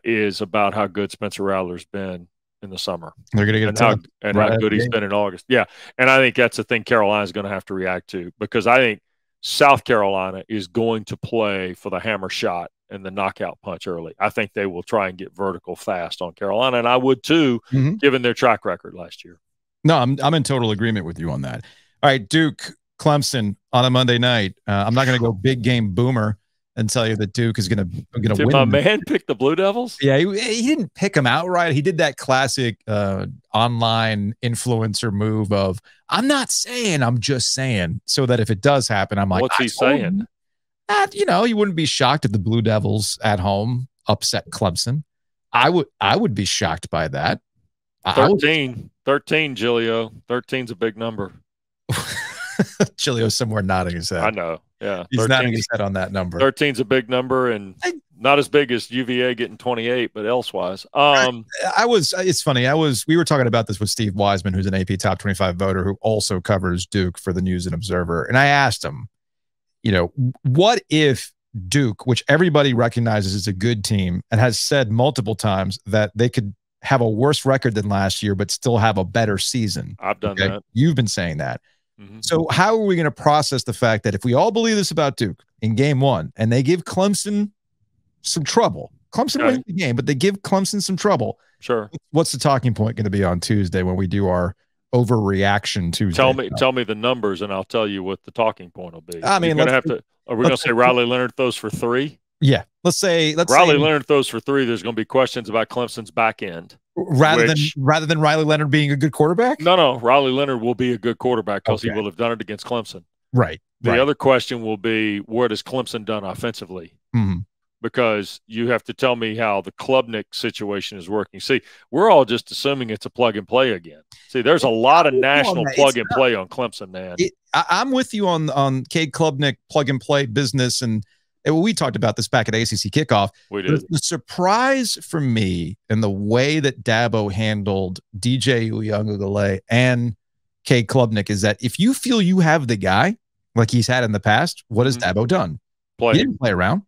is about how good Spencer Rattler's been in the summer. They're going to get how good he's been in August. Yeah. And I think that's the thing Carolina's going to have to react to, because I think South Carolina is going to play for the hammer shot and the knockout punch early. I think they will try and get vertical fast on Carolina, and I would too, given their track record last year. No, I'm in total agreement with you on that. All right, Duke, Clemson on a Monday night. I'm not going to go big game boomer and tell you that Duke is going to win. My man picked the Blue Devils? Yeah, he didn't pick them outright. He did that classic online influencer move of, I'm not saying, I'm just saying, so that if it does happen, I'm like, what's he saying? That, you wouldn't be shocked if the Blue Devils at home upset Clemson. I would be shocked by that. 13, Gilio. 13's a big number. Gilio's somewhere nodding his head. I know. Yeah. He's nodding his head on that number. 13's a big number, and not as big as UVA getting 28, but elsewise. It's funny. We were talking about this with Steve Wiseman, who's an AP top 25 voter who also covers Duke for the News and Observer. And I asked him, what if Duke, which everybody recognizes as a good team and has said multiple times that they could have a worse record than last year, but still have a better season. I've done that. You've been saying that. So how are we going to process the fact that if we all believe this about Duke in game one and they give Clemson some trouble, Clemson wins the game, but they give Clemson some trouble. Sure. What's the talking point going to be on Tuesday when we do our overreaction Tuesday? Tell me the numbers and I'll tell you what the talking point will be. I mean, are we going to say Riley Leonard throws for 3? Yeah. Let's say Riley Leonard throws for 3. There's going to be questions about Clemson's back end. Rather than Riley Leonard being a good quarterback? No. Riley Leonard will be a good quarterback because he will have done it against Clemson. Right. The other question will be, what has Clemson done offensively? Because you have to tell me how the Klubnik situation is working. See, we're all just assuming it's a plug and play again. See, there's a lot of national plug and play on Clemson, man. I'm with you on Cade Klubnik plug and play business, and we talked about this back at ACC kickoff. We did. The surprise for me in the way that Dabo handled DJ Uiagalelei and Cade Klubnik is that if you feel you have the guy like he's had in the past, what has Dabo done? He didn't play around.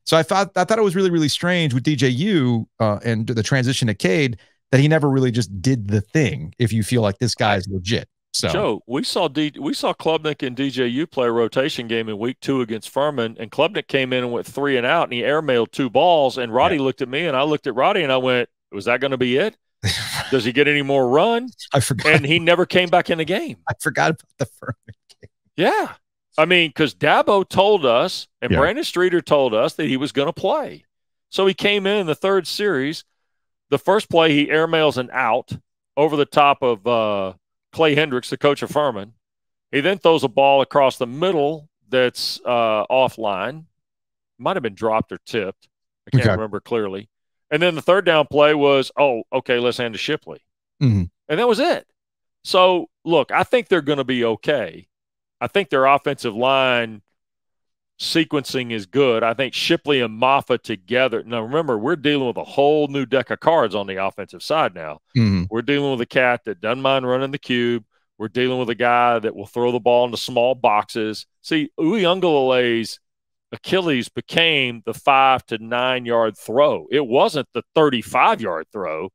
So I thought it was really, really strange with DJU and the transition to Cade that he never really just did the thing. If you feel like this guy is legit. So Joe, we saw Klubnik and DJU play a rotation game in week 2 against Furman, and Klubnik came in and went 3 and out, and he airmailed 2 balls. And Roddy looked at me, and I looked at Roddy, and I went, "Was that going to be it? Does he get any more run?" I forgot, and he never came back in the game. I forgot about the Furman game. Yeah, I mean, because Dabo told us, and Brandon Streeter told us that he was going to play, so he came in the 3rd series. The first play, he airmails an out over the top of Clay Hendricks, the coach of Furman. He then throws a ball across the middle that's offline. Might have been dropped or tipped. I can't remember clearly. And then the 3rd down play was, let's hand to Shipley. And that was it. So, look, I think they're going to be okay. I think their offensive line sequencing is good. I think Shipley and Maffa together. Now, remember, we're dealing with a whole new deck of cards on the offensive side now. We're dealing with a cat that doesn't mind running the cube. We're dealing with a guy that will throw the ball into small boxes. See, Uiagalelei's Achilles became the 5 to 9 yard throw. It wasn't the 35-yard throw.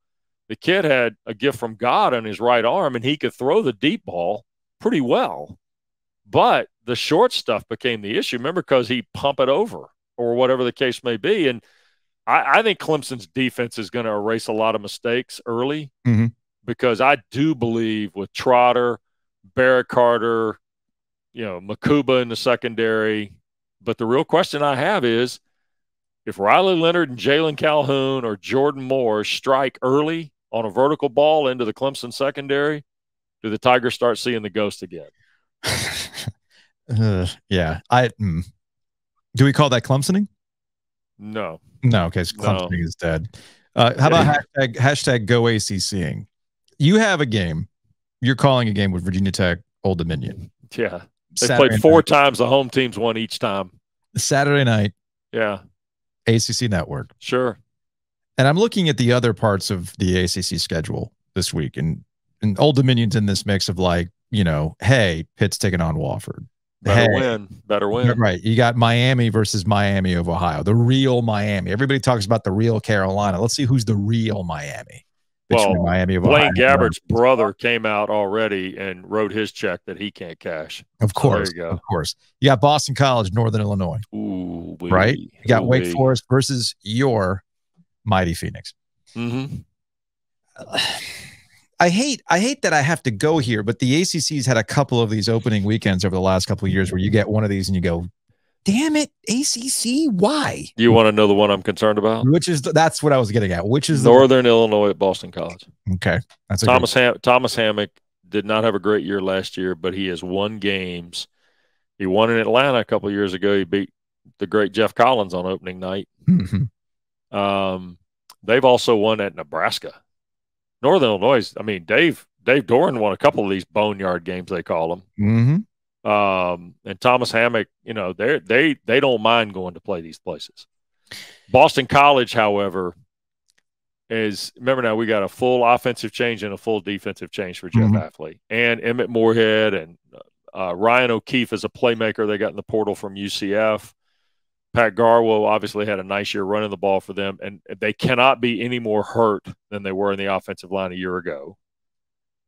The kid had a gift from God on his right arm, and he could throw the deep ball pretty well. But the short stuff became the issue. Remember, because he pump it over or whatever the case may be. And I think Clemson's defense is going to erase a lot of mistakes early because I do believe with Trotter, Barrett Carter, Makuba in the secondary. But the real question I have is if Riley Leonard and Jalen Calhoun or Jordan Moore strike early on a vertical ball into the Clemson secondary, do the Tigers start seeing the ghost again? Yeah. Do we call that Clemsoning? No. Okay. So Clemsoning is dead. How about hashtag go ACCing? You have a game. You're calling a game with Virginia Tech, Old Dominion. Yeah. They played 4 times. The home teams won each time. Saturday night. Yeah. ACC Network. Sure. And I'm looking at the other parts of the ACC schedule this week, and Old Dominion's in this mix of like, hey, Pitt's taking on Wofford. Better win. Right. You got Miami versus Miami of Ohio, the real Miami. Everybody talks about the real Carolina. Let's see who's the real Miami. between Miami of Blaine Ohio. Gabbert's brother came out already and wrote his check that he can't cash. Of course. So there you go. Of course. You got Boston College, Northern Illinois. Ooh, right? You got Wake Forest versus your mighty Phoenix. Mm-hmm. I hate that I have to go here, but the ACC's had a couple of these opening weekends over the last couple of years where you get one of these and you go, damn it, ACC, why? You want to know the one I'm concerned about? That's what I was getting at. Which is Northern Illinois at Boston College. Okay. That's Thomas Hammock did not have a great year last year, but he has won games. He won in Atlanta a couple of years ago. He beat the great Jeff Collins on opening night. Mm-hmm. They've also won at Nebraska. Northern Illinois, I mean, Dave Doran won a couple of these boneyard games, they call them. Mm-hmm. And Thomas Hammock, you know, they don't mind going to play these places. Boston College, however, remember now we got a full offensive change and a full defensive change for Jeff Athley and Emmett Moorhead and Ryan O'Keefe is a playmaker they got in the portal from UCF. Pat Garwo obviously had a nice year running the ball for them, and they cannot be any more hurt than they were in the offensive line a year ago.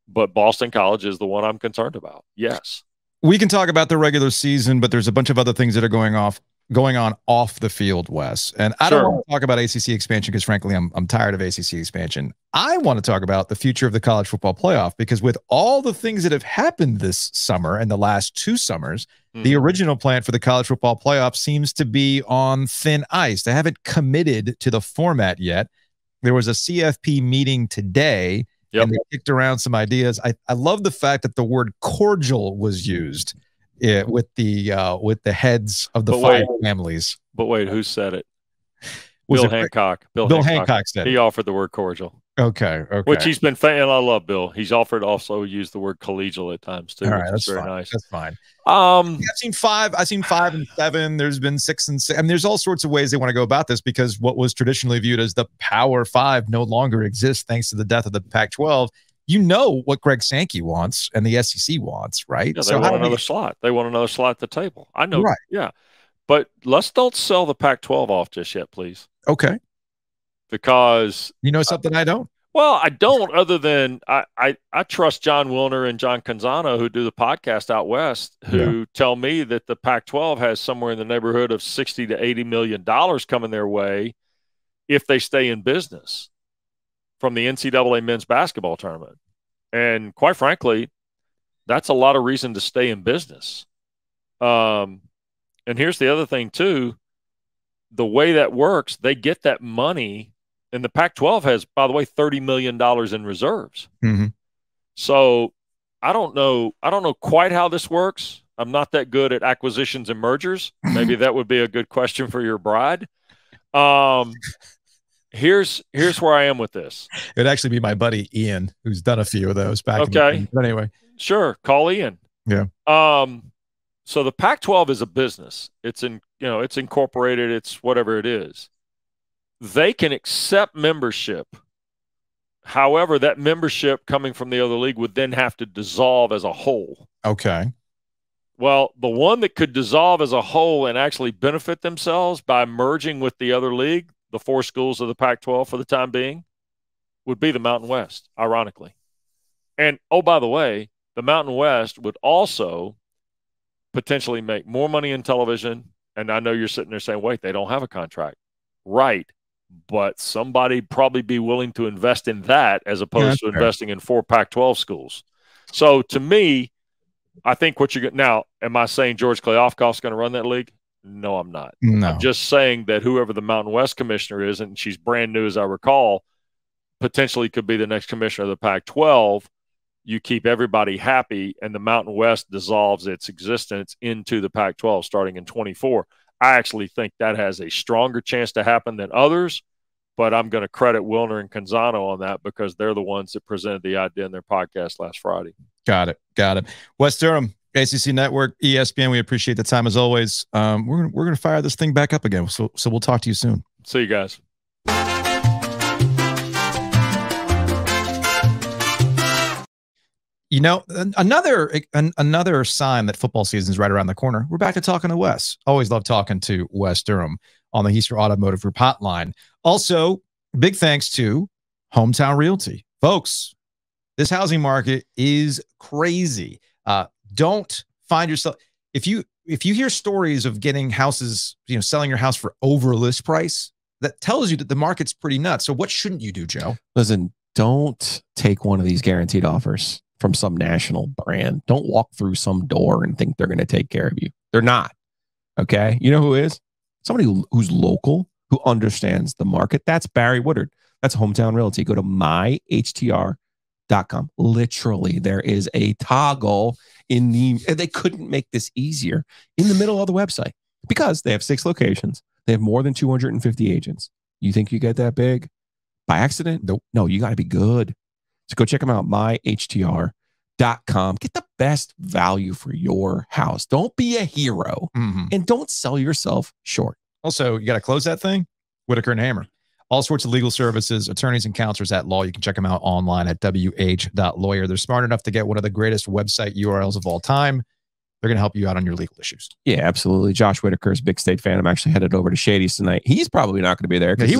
But Boston College is the one I'm concerned about. Yes. We can talk about the regular season, but there's a bunch of other things that are going on off the field, Wes. And I don't want to talk about ACC expansion because, frankly, I'm tired of ACC expansion. I want to talk about the future of the college football playoff because with all the things that have happened this summer and the last 2 summers, the original plan for the college football playoff seems to be on thin ice. They haven't committed to the format yet. There was a CFP meeting today, and they kicked around some ideas. I love the fact that the word cordial was used with the heads of the 5 families. But wait, who said it? Bill Hancock. Bill Hancock said it. He offered the word cordial. Okay. Which he's been fan. I love Bill. He's offered also use the word collegial at times too. All right, that's very fine. nice. That's fine. I've seen 5 and 7. There's been 6 and 6. I mean, there's all sorts of ways they want to go about this because what was traditionally viewed as the Power 5 no longer exists thanks to the death of the Pac-12. You know what Greg Sankey wants and the SEC wants, right? Yeah, they want another slot. They want another slot at the table. I know. Right. Yeah. But let's don't sell the Pac-12 off just yet, please. Okay. Because you know something I don't. Well, I don't, other than I trust John Wilner and John Canzano, who do the podcast out west, who tell me that the Pac-12 has somewhere in the neighborhood of $60 to $80 million coming their way if they stay in business from the NCAA men's basketball tournament. And quite frankly, that's a lot of reason to stay in business. And here's the other thing, too. The way that works, they get that money. And the Pac-12 has, by the way, $30 million in reserves. So I don't know quite how this works. I'm not that good at acquisitions and mergers. Maybe that would be a good question for your bride. Here's where I am with this. It'd actually be my buddy Ian, who's done a few of those back. Okay. But anyway, sure, call Ian. Yeah. So the Pac-12 is a business. It's incorporated. It's whatever it is. They can accept membership. However, that membership coming from the other league would then have to dissolve as a whole. Okay. Well, the one that could dissolve as a whole and actually benefit themselves by merging with the other league, the 4 schools of the Pac-12 for the time being, would be the Mountain West, ironically. And, oh, by the way, the Mountain West would also potentially make more money in television. And I know you're sitting there saying, wait, they don't have a contract. Right. But somebody probably be willing to invest in that as opposed to investing in 4 Pac-12 schools. So to me, I think what you're now, am I saying George Kliavkoff's going to run that league? No, I'm not. No. I'm just saying that whoever the Mountain West commissioner is, and she's brand new as I recall, potentially could be the next commissioner of the Pac-12. You keep everybody happy, and the Mountain West dissolves its existence into the Pac-12 starting in 24. I actually think that has a stronger chance to happen than others, but I'm going to credit Wilner and Canzano on that because they're the ones that presented the idea in their podcast last Friday. Got it. West Durham, ACC Network, ESPN. We appreciate the time as always. We're gonna fire this thing back up again. So we'll talk to you soon. See you guys. You know, another sign that football season is right around the corner. We're back to talking to Wes. Always love talking to Wes Durham on the Heister Automotive Group hotline. Also, big thanks to Hometown Realty. Folks, this housing market is crazy. Don't find yourself, if you hear stories of getting houses, selling your house for over list price, that tells you that the market's pretty nuts. So what shouldn't you do, Joe? Listen, don't take one of these guaranteed offers from some national brand. Don't walk through some door and think they're going to take care of you. They're not. Okay. You know who is? Somebody who's local, who understands the market. That's Barry Woodard. That's Hometown Realty. Go to myhtr.com. Literally, there is a toggle in they couldn't make this easier in the middle of the website because they have 6 locations. They have more than 250 agents. You think you get that big by accident? No, you got to be good. So go check them out, myhtr.com. Get the best value for your house. Don't be a hero and don't sell yourself short. Also, you got to close that thing. Whitaker and Hammer. All sorts of legal services, attorneys and counselors at law. You can check them out online at wh.lawyer. They're smart enough to get one of the greatest website URLs of all time. They're going to help you out on your legal issues. Yeah, absolutely. Josh Whitaker is a big State fan. I'm actually headed over to Shady's tonight. He's probably not going to be there because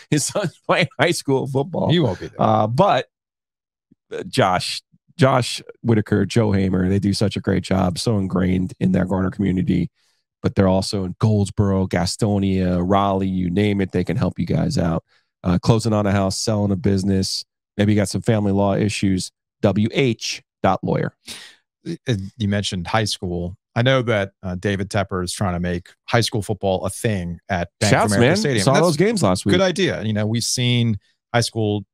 his son's playing high school football. He won't be there. But Josh Whitaker, Joe Hamer, they do such a great job, so ingrained in that Garner community. But they're also in Goldsboro, Gastonia, Raleigh, you name it. They can help you guys out. Closing on a house, selling a business. Maybe you got some family law issues. WH.lawyer. You mentioned high school. I know that David Tepper is trying to make high school football a thing at Bank of America Stadium. Saw those games last week. Good idea. We've seen high school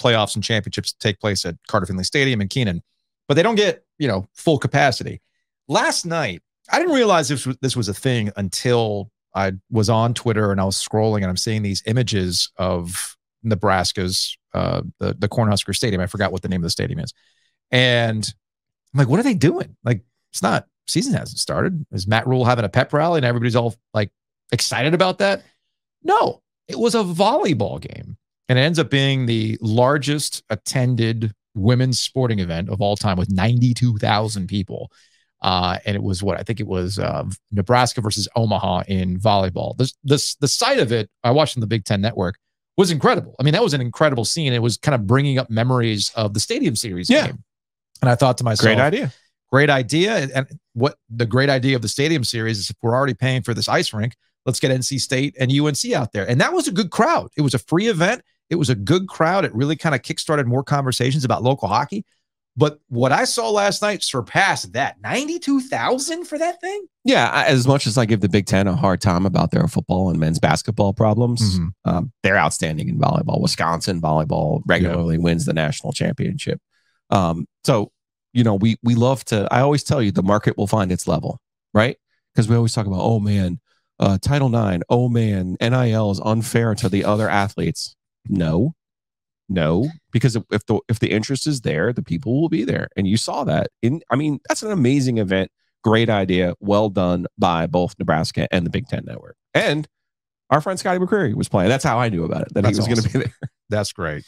playoffs and championships take place at Carter Finley Stadium in Keenan, but they don't get, full capacity. Last night, I didn't realize this was a thing until I was on Twitter and I was scrolling and I'm seeing these images of Nebraska's, the Cornhusker Stadium. I forgot what the name of the stadium is. And I'm like, what are they doing? Like, season hasn't started. Is Matt Rule having a pep rally and everybody's all like excited about that? No, it was a volleyball game. And it ends up being the largest attended women's sporting event of all time with 92,000 people. And it was I think it was Nebraska versus Omaha in volleyball. The site of it, I watched on the Big Ten Network, was incredible. I mean, that was an incredible scene. It was kind of bringing up memories of the Stadium Series game. And I thought to myself, great idea. And what the great idea of the Stadium Series is, if we're already paying for this ice rink, let's get NC State and UNC out there. And that was a good crowd. It was a free event. It was a good crowd. It really kind of kickstarted more conversations about local hockey. But what I saw last night surpassed that. 92,000 for that thing? Yeah, as much as I give the Big Ten a hard time about their football and men's basketball problems, they're outstanding in volleyball. Wisconsin volleyball regularly wins the national championship. So, we love to, I always tell you, the market will find its level, right? Because we always talk about, oh man, Title IX, oh man, NIL is unfair to the other athletes. No, because if the interest is there, the people will be there. And you saw that. That's an amazing event. Great idea. Well done by both Nebraska and the Big Ten Network. And our friend Scotty McCreary was playing. That's how I knew about it, that he was going to be there. That's great.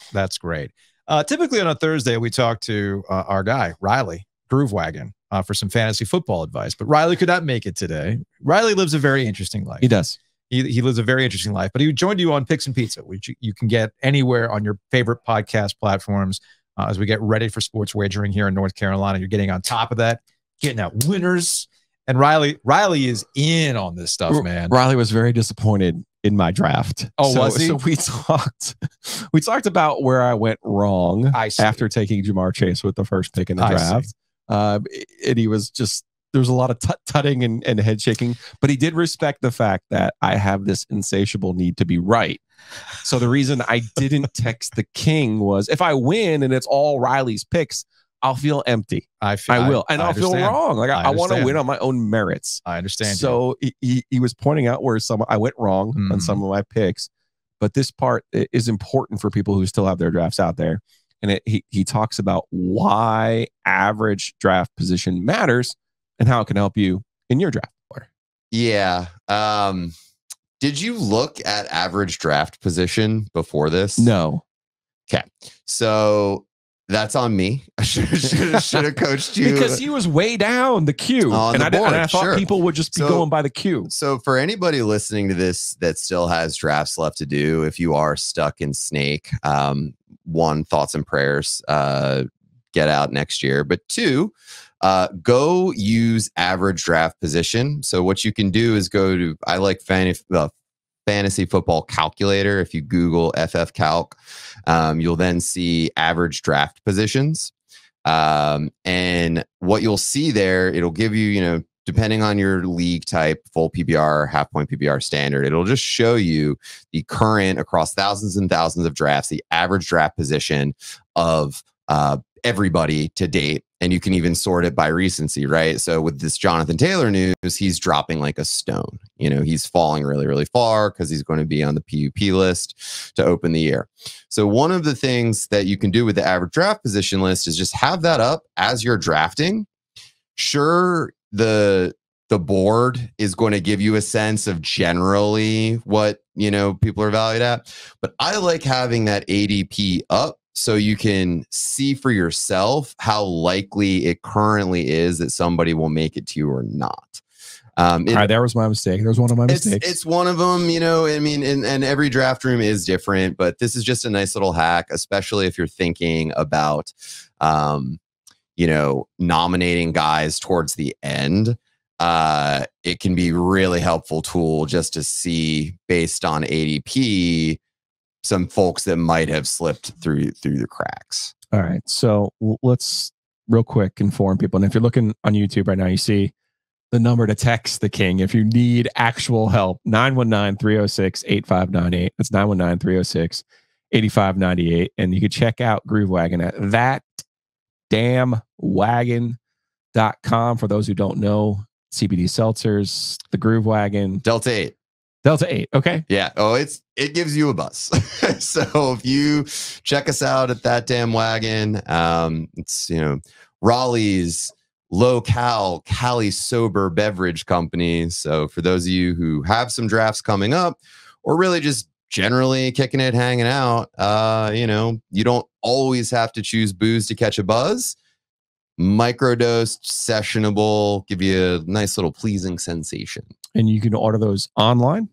Typically on a Thursday, we talk to our guy, Riley Groovewagon, for some fantasy football advice. But Riley could not make it today. Riley lives a very interesting life. He does. He lives a very interesting life, but he joined you on Picks and Pizza, which you can get anywhere on your favorite podcast platforms. As we get ready for sports wagering here in North Carolina, you're getting on top of that, getting out winners. And Riley is in on this stuff, man. Riley was very disappointed in my draft. Oh, was he? So we talked about where I went wrong after taking Jamar Chase with the first pick in the draft. And he was just, there was a lot of tutting and head shaking, but he did respect the fact that I have this insatiable need to be right. So the reason I didn't text the king was, if I win and it's all Riley's picks, I'll feel empty. I will. And I'll feel wrong. Like I want to win on my own merits. I understand. So he was pointing out where I went wrong on some of my picks, but this part is important for people who still have their drafts out there. And he talks about why average draft position matters and how it can help you in your draft. Yeah. Did you look at average draft position before this? No. Okay. So that's on me. I should have coached you. Because he was way down the queue. And I thought people would just be going by the queue. So for anybody listening to this that still has drafts left to do, if you are stuck in Snake, one, thoughts and prayers get out next year, but two, go use average draft position. So what you can do is go to, I like fantasy football calculator. If you Google FF Calc, you'll then see average draft positions. And what you'll see there, it'll give you, depending on your league type, full PPR, half point PPR, standard, it'll just show you the current across thousands and thousands of drafts, the average draft position of everybody to date. And you can even sort it by recency, right? So with this Jonathan Taylor news, he's dropping like a stone. He's falling really, really far because he's going to be on the PUP list to open the year. So one of the things that you can do with the average draft position list is just have that up as you're drafting. Sure, the board is going to give you a sense of generally what, people are valued at. But I like having that ADP up so you can see for yourself how likely it currently is that somebody will make it to you or not. All right, that was my mistake. That was one of my mistakes. It's one of them, and every draft room is different, but this is just a nice little hack, especially if you're thinking about, nominating guys towards the end. It can be really helpful tool just to see based on ADP some folks that might have slipped through the cracks. All right. So let's real quick inform people. And if you're looking on YouTube right now, you see the number to text the king if you need actual help. 919-306-8598. That's 919-306-8598. And you can check out Groove Wagon at thatdamnwagon.com. For those who don't know, CBD seltzers, the Groove Wagon. Delta 8. Okay. Yeah. Oh, it gives you a buzz. So if you check us out at That Damn Wagon, it's, Raleigh's low-cal Cali sober beverage company. So for those of you who have some drafts coming up or really just generally kicking it, hanging out, you don't always have to choose booze to catch a buzz. Microdosed, sessionable, give you a nice little pleasing sensation. And you can order those online?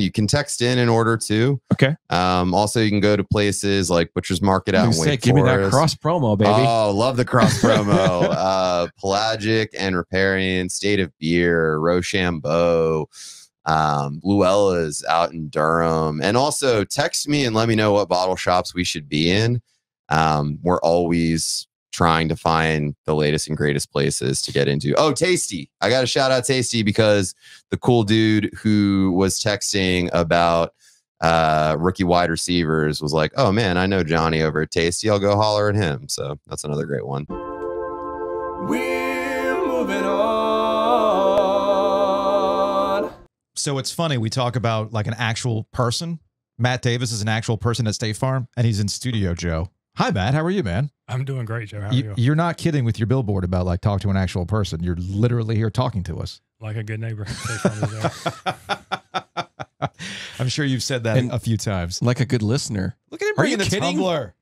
You can text in and order too. Okay. Also, you can go to places like Butcher's Market out in WakeForest. Give me that cross promo, baby. Oh, love the cross promo. Pelagic and Riparian, State of Beer, Rochambeau, Luella's out in Durham. And also text me and let me know what bottle shops we should be in. We're always trying to find the latest and greatest places to get into. Oh, Tasty. I got to shout out Tasty because the cool dude who was texting about rookie wide receivers was like, oh man, I know Johnny over at Tasty. I'll go holler at him. So that's another great one. We're moving on. So it's funny. We talk about like an actual person. Matt Davis is an actual person at State Farm and he's in studio, Joe. Hi, Matt. How are you, man? I'm doing great, Joe. How are you? You're not kidding with your billboard about like talk to an actual person. You're literally here talking to us. Like a good neighbor. I'm sure you've said that a few times. Like a good listener. Look at him bringing the tumbler.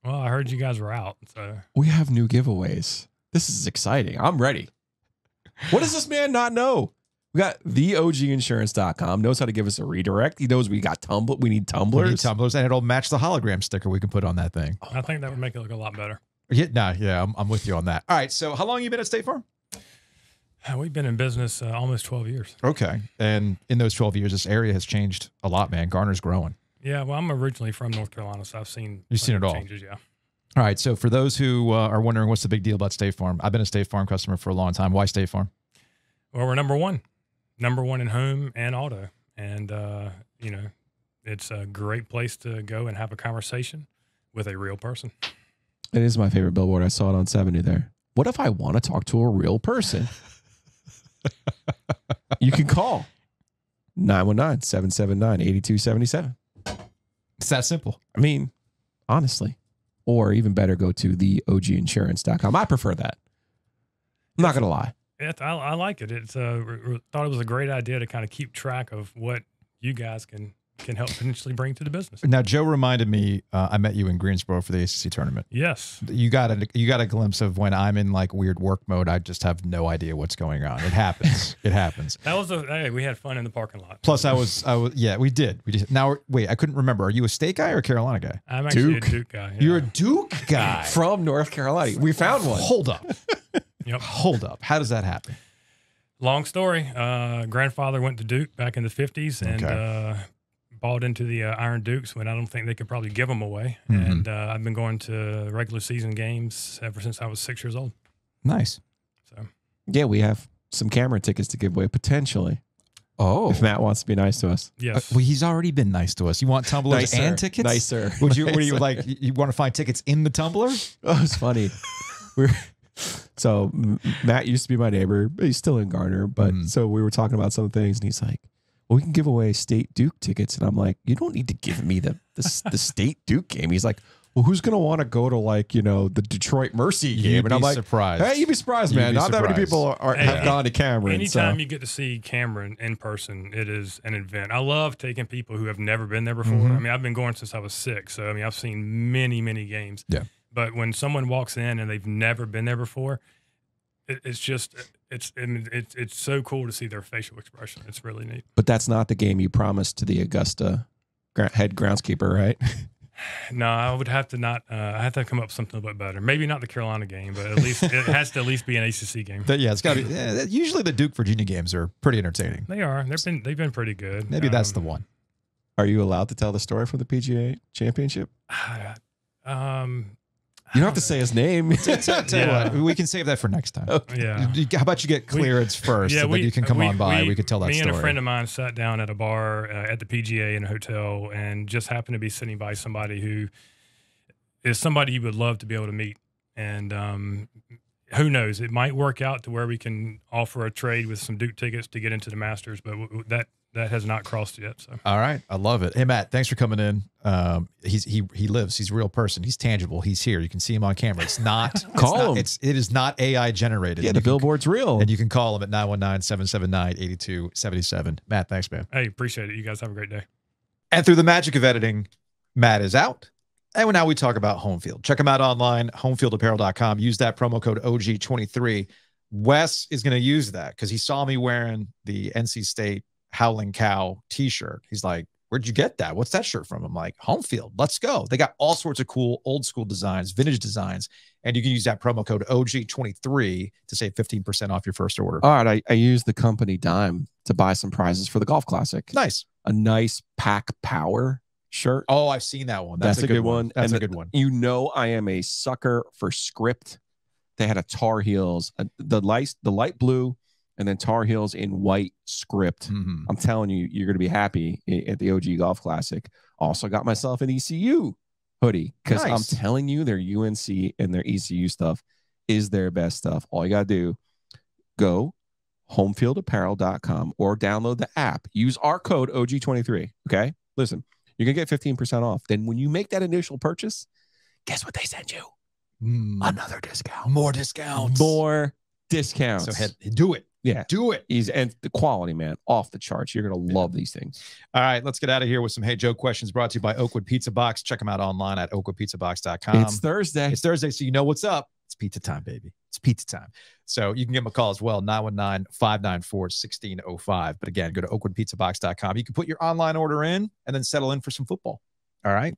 Well, I heard you guys were out. So we have new giveaways. This is exciting. I'm ready. What does this man not know? We got theoginsurance.com, knows how to give us a redirect. He knows we need tumblers. We need tumblers, and it'll match the hologram sticker we can put on that thing. I think that would make it look a lot better. Yeah, I'm with you on that. All right, so how long have you been at State Farm? We've been in business almost 12 years. Okay, and in those 12 years, this area has changed a lot, man. Garner's growing. Yeah, well, I'm originally from North Carolina, so I've seen it all. Changes, yeah. All right, so for those who are wondering what's the big deal about State Farm, I've been a State Farm customer for a long time. Why State Farm? Well, we're number one in home and auto. And, it's a great place to go and have a conversation with a real person. It is my favorite billboard. I saw it on 70 there. What if I want to talk to a real person? You can call 919-779-8277. It's that simple. I mean, honestly. Or even better, go to theoginsurance.com. I prefer that. I'm not going to lie. I like it. It's thought it was a great idea to kind of keep track of what you guys can can help potentially bring to the business. Now, Joe reminded me, I met you in Greensboro for the ACC tournament. Yes. You got a glimpse of when I'm in like weird work mode. I just have no idea what's going on. It happens. It happens. That was hey, we had fun in the parking lot. Plus, I was, yeah, we did. Now, wait, I couldn't remember. Are you a State guy or a Carolina guy? I'm actually a Duke guy. Yeah. You're a Duke guy from North Carolina. We found one. Hold up. Yep. Hold up. How does that happen? Long story. Grandfather went to Duke back in the 50s and bought into the Iron Dukes when I don't think they could probably give them away. Mm-hmm. And I've been going to regular season games ever since I was 6 years old. Nice. So yeah, we have some camera tickets to give away potentially. Oh, if Matt wants to be nice to us. Yes. Well, he's already been nice to us. You want tumblers and tickets? Nicer. Would you? What do you like? You want to find tickets in the tumbler? Oh, it's funny. So Matt used to be my neighbor. He's still in Garner, but so we were talking about some things, and he's like, "Well, we can give away State Duke tickets." And I'm like, "You don't need to give me the State Duke game." He's like, "Well, who's gonna want to go to like the Detroit Mercy game?" You'd and I'm be like, surprised. "Hey, you'd be surprised, man. Not that many people have gone to Cameron." Anytime you get to see Cameron in person, it is an event. I love taking people who have never been there before. I mean, I've been going since I was 6, so I mean, I've seen many games. Yeah. But when someone walks in and they've never been there before, it's so cool to see their facial expression. It's really neat. But that's not the game you promised to the Augusta head groundskeeper, right? No, I would have to I have to come up with something a little bit better. Maybe not the Carolina game, but at least it has to at least be an ACC game. Yeah, it's got to be. Usually the Duke Virginia games are pretty entertaining. They are. They've been pretty good. Maybe that's the one. Are you allowed to tell the story from the PGA Championship? You don't have to say his name. Tell you what, we can save that for next time. Okay. Yeah. How about you get clearance first, and then you can come on by. We could tell that story. Me and a friend of mine sat down at a bar at the PGA in a hotel, and just happened to be sitting by somebody who is somebody you would love to be able to meet. And who knows? It might work out to where we can offer a trade with some Duke tickets to get into the Masters, but that has not crossed yet. So. All right. I love it. Hey, Matt, thanks for coming in. He lives. He's a real person. He's tangible. He's here. You can see him on camera. It's not. Call him. It is not AI generated. Yeah, the billboard's real. And you can call him at 919-779-8277. Matt, thanks, man. Hey, appreciate it. You guys have a great day. And through the magic of editing, Matt is out. And now we talk about Home Field. Check them out online, homefieldapparel.com. Use that promo code OG23. Wes is going to use that because he saw me wearing the NC State Howling Cow t-shirt. He's like, where'd you get that? What's that shirt from? I'm like, Home Field. Let's go. They got all sorts of cool old school designs, vintage designs, and you can use that promo code OG23 to save 15% off your first order. All right. I used the company dime to buy some prizes for the Golf Classic. Nice. A nice Pack Power shirt. Oh, I've seen that one. That's a good one. That's a good one. You know, I am a sucker for script. They had a Tar Heels, the light blue, and then Tar Heels in white script. I'm telling you, you're going to be happy at the OG Golf Classic. Also got myself an ECU hoodie because I'm telling you, their UNC and their ECU stuff is their best stuff. All you got to do, go homefieldapparel.com or download the app. Use our code OG23. Okay? Listen, you're going to get 15% off. Then when you make that initial purchase, guess what they send you? Another discount. More discounts. More discounts. So do it. Yeah. Do it. And the quality, man, off the charts. You're going to love these things. All right, let's get out of here with some Hey Joe questions brought to you by Oakwood Pizza Box. Check them out online at oakwoodpizzabox.com. It's Thursday. It's Thursday, so you know what's up. It's pizza time, baby. It's pizza time. So you can give them a call as well, 919-594-1605. But again, go to oakwoodpizzabox.com. You can put your online order in and then settle in for some football. All right?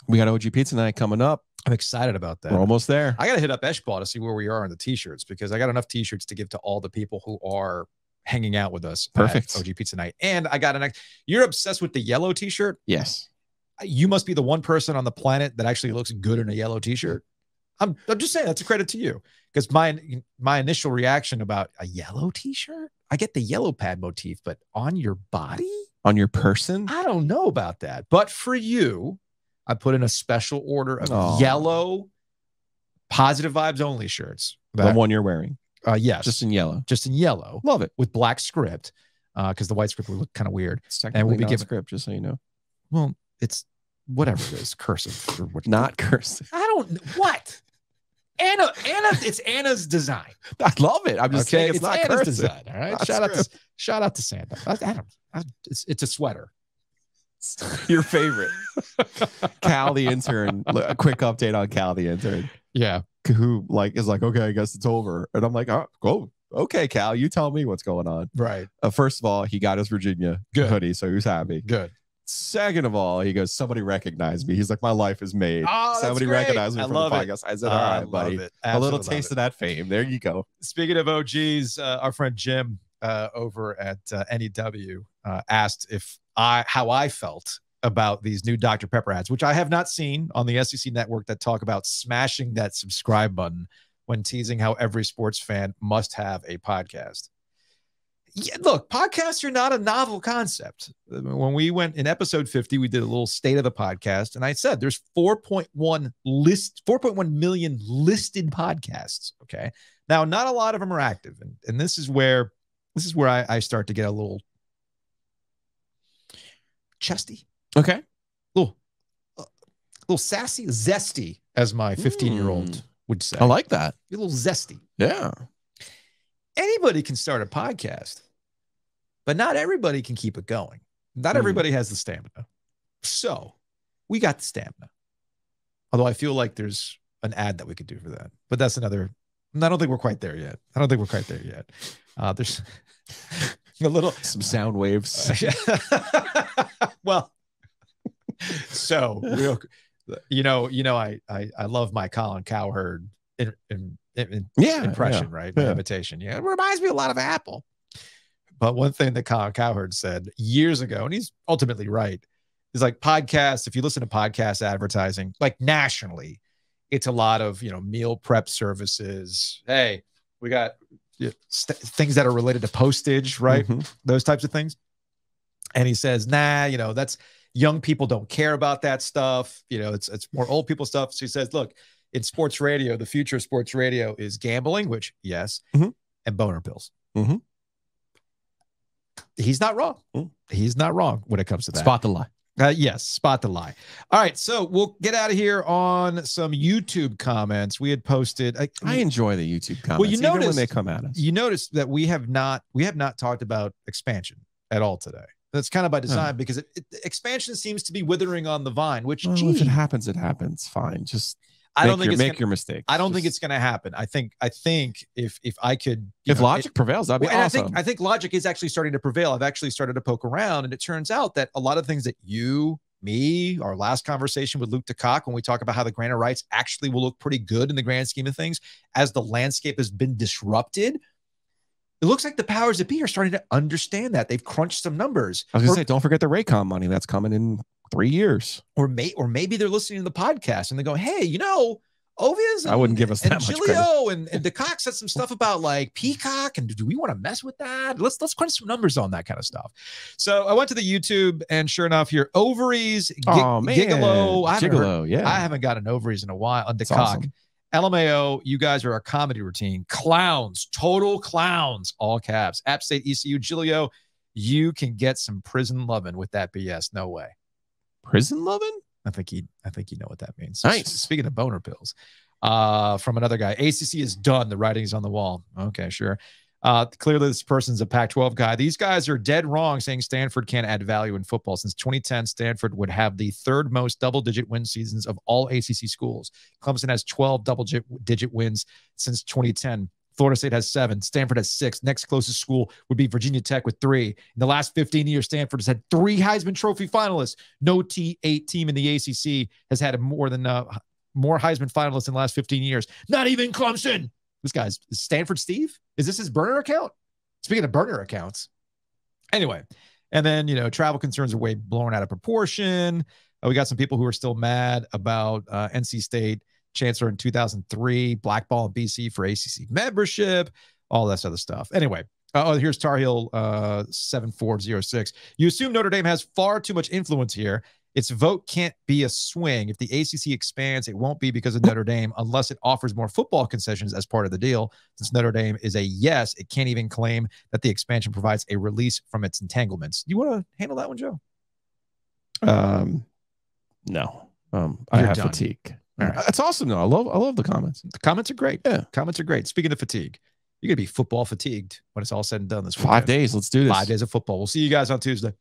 We got OG Pizza Night coming up. I'm excited about that. We're almost there. I got to hit up Eshball to see where we are on the T-shirts because I got enough T-shirts to give to all the people who are hanging out with us. Perfect. At OG Pizza Night. And I got you're obsessed with the yellow T-shirt? Yes. You must be the one person on the planet that actually looks good in a yellow T-shirt. I'm just saying that's a credit to you because my initial reaction about a yellow T-shirt, I get the yellow pad motif, but on your body? On your person? I don't know about that. But for you, I put in a special order of yellow Positive Vibes Only shirts. The one you're wearing. Yes. Just in yellow. Just in yellow. Love it. With black script because the white script would look kind of weird. It's technically we'll be giving script, just so you know. Well, it's whatever it is, cursive. Or what, not cursive. I don't what? Anna, it's Anna's design. I love it. I'm just saying it's not Anna's cursive. Design. All right. Shout out to Santa. It's a sweater. Your favorite. Cal the intern. A quick update on Cal the intern. Yeah. Who is like, okay, I guess it's over. And I'm like, oh, okay, Cal, you tell me what's going on. Right. First of all, he got his Virginia hoodie, so he was happy. Good. Second of all, he goes, somebody recognized me. He's like, my life is made. Oh, somebody recognized me from the podcast. I said, all right, buddy. A little taste of that fame. There you go. Speaking of OGs, our friend Jim over at NEW asked how I felt about these new Dr. Pepper ads, which I have not seen on the SEC network, that talk about smashing that subscribe button when teasing how every sports fan must have a podcast. Yeah, look, podcasts are not a novel concept. When we went in episode 50, we did a little state of the podcast, and I said there's 4.1 million listed podcasts. Okay, now not a lot of them are active, and this is where I start to get a little chesty. Okay, little sassy, zesty, as my 15-year-old would say. I like that. A little zesty. Yeah. Anybody can start a podcast, but not everybody can keep it going. Not everybody has the stamina. So we got the stamina. Although I feel like there's an ad that we could do for that, but that's another. I don't think we're quite there yet. There's a little some sound waves. Well, so I love my Colin Cowherd impression, right? My imitation. Yeah, it reminds me a lot of Apple. But one thing that Colin Cowherd said years ago, and he's ultimately right, is like podcasts. If you listen to podcast advertising, like nationally, it's a lot of meal prep services. Hey, we got things that are related to postage, right? Mm-hmm. Those types of things. And he says, nah, that's young people don't care about that stuff. It's more old people stuff. So he says, look, in sports radio, the future of sports radio is gambling, which yes, and boner pills. Mm-hmm. He's not wrong. He's not wrong when it comes to that. Spot the lie. Yes, spot the lie. All right, so we'll get out of here on some YouTube comments. We had posted. I enjoy the YouTube comments. Well, you notice when they come at us. You notice that we have not talked about expansion at all today. That's kind of by design because expansion seems to be withering on the vine. Which if it happens, it happens. Fine, just. I don't think make your mistake. I don't think it's going to happen. I think if I could, if logic prevails, that'd be awesome. I think logic is actually starting to prevail. I've actually started to poke around, and it turns out that a lot of things that me, our last conversation with Luke DeCock, when we talk about how the grant of rights actually will look pretty good in the grand scheme of things, as the landscape has been disrupted. It looks like the powers that be are starting to understand that. They've crunched some numbers. I was going to say, don't forget the Raycom money that's coming in 3 years. Or maybe they're listening to the podcast and they go, hey, Ovias I wouldn't give us that much credit. and DeCock said some stuff about like Peacock, and do we want to mess with that? Let's crunch some numbers on that kind of stuff. So I went to the YouTube, and sure enough, here ovaries, Gigolo. I haven't got an ovaries in a while. On DeCock, awesome. LMAO, you guys are a comedy routine. Clowns, total clowns, all caps. App State, ECU, Giglio, you can get some prison loving with that BS. No way. Prison loving? I think you know what that means. Nice. Speaking of boner pills, from another guy, ACC is done. The writing's on the wall. Okay, sure. Clearly, this person's a Pac-12 guy. These guys are dead wrong saying Stanford can't add value in football. Since 2010, Stanford would have the third most double-digit win seasons of all ACC schools. Clemson has 12 double-digit wins since 2010. Florida State has 7. Stanford has 6. Next closest school would be Virginia Tech with 3. In the last 15 years, Stanford has had 3 Heisman Trophy finalists. No T8 team in the ACC has had more Heisman finalists in the last 15 years. Not even Clemson. This guy's Stanford Steve. Is this his burner account? Speaking of burner accounts. Anyway, and then, travel concerns are way blown out of proportion. We got some people who are still mad about NC State chancellor in 2003, blackball in BC for ACC membership, all that other stuff. Anyway, here's Tar Heel 7406. You assume Notre Dame has far too much influence here. Its vote can't be a swing. If the ACC expands, it won't be because of Notre Dame unless it offers more football concessions as part of the deal. Since Notre Dame is a yes, it can't even claim that the expansion provides a release from its entanglements. You want to handle that one, Joe? No. I have fatigue. All right. That's awesome, though. I love the comments. The comments are great. Yeah. Comments are great. Speaking of fatigue, you're going to be football fatigued when it's all said and done this week. 5 days. Let's do this. 5 days of football. We'll see you guys on Tuesday.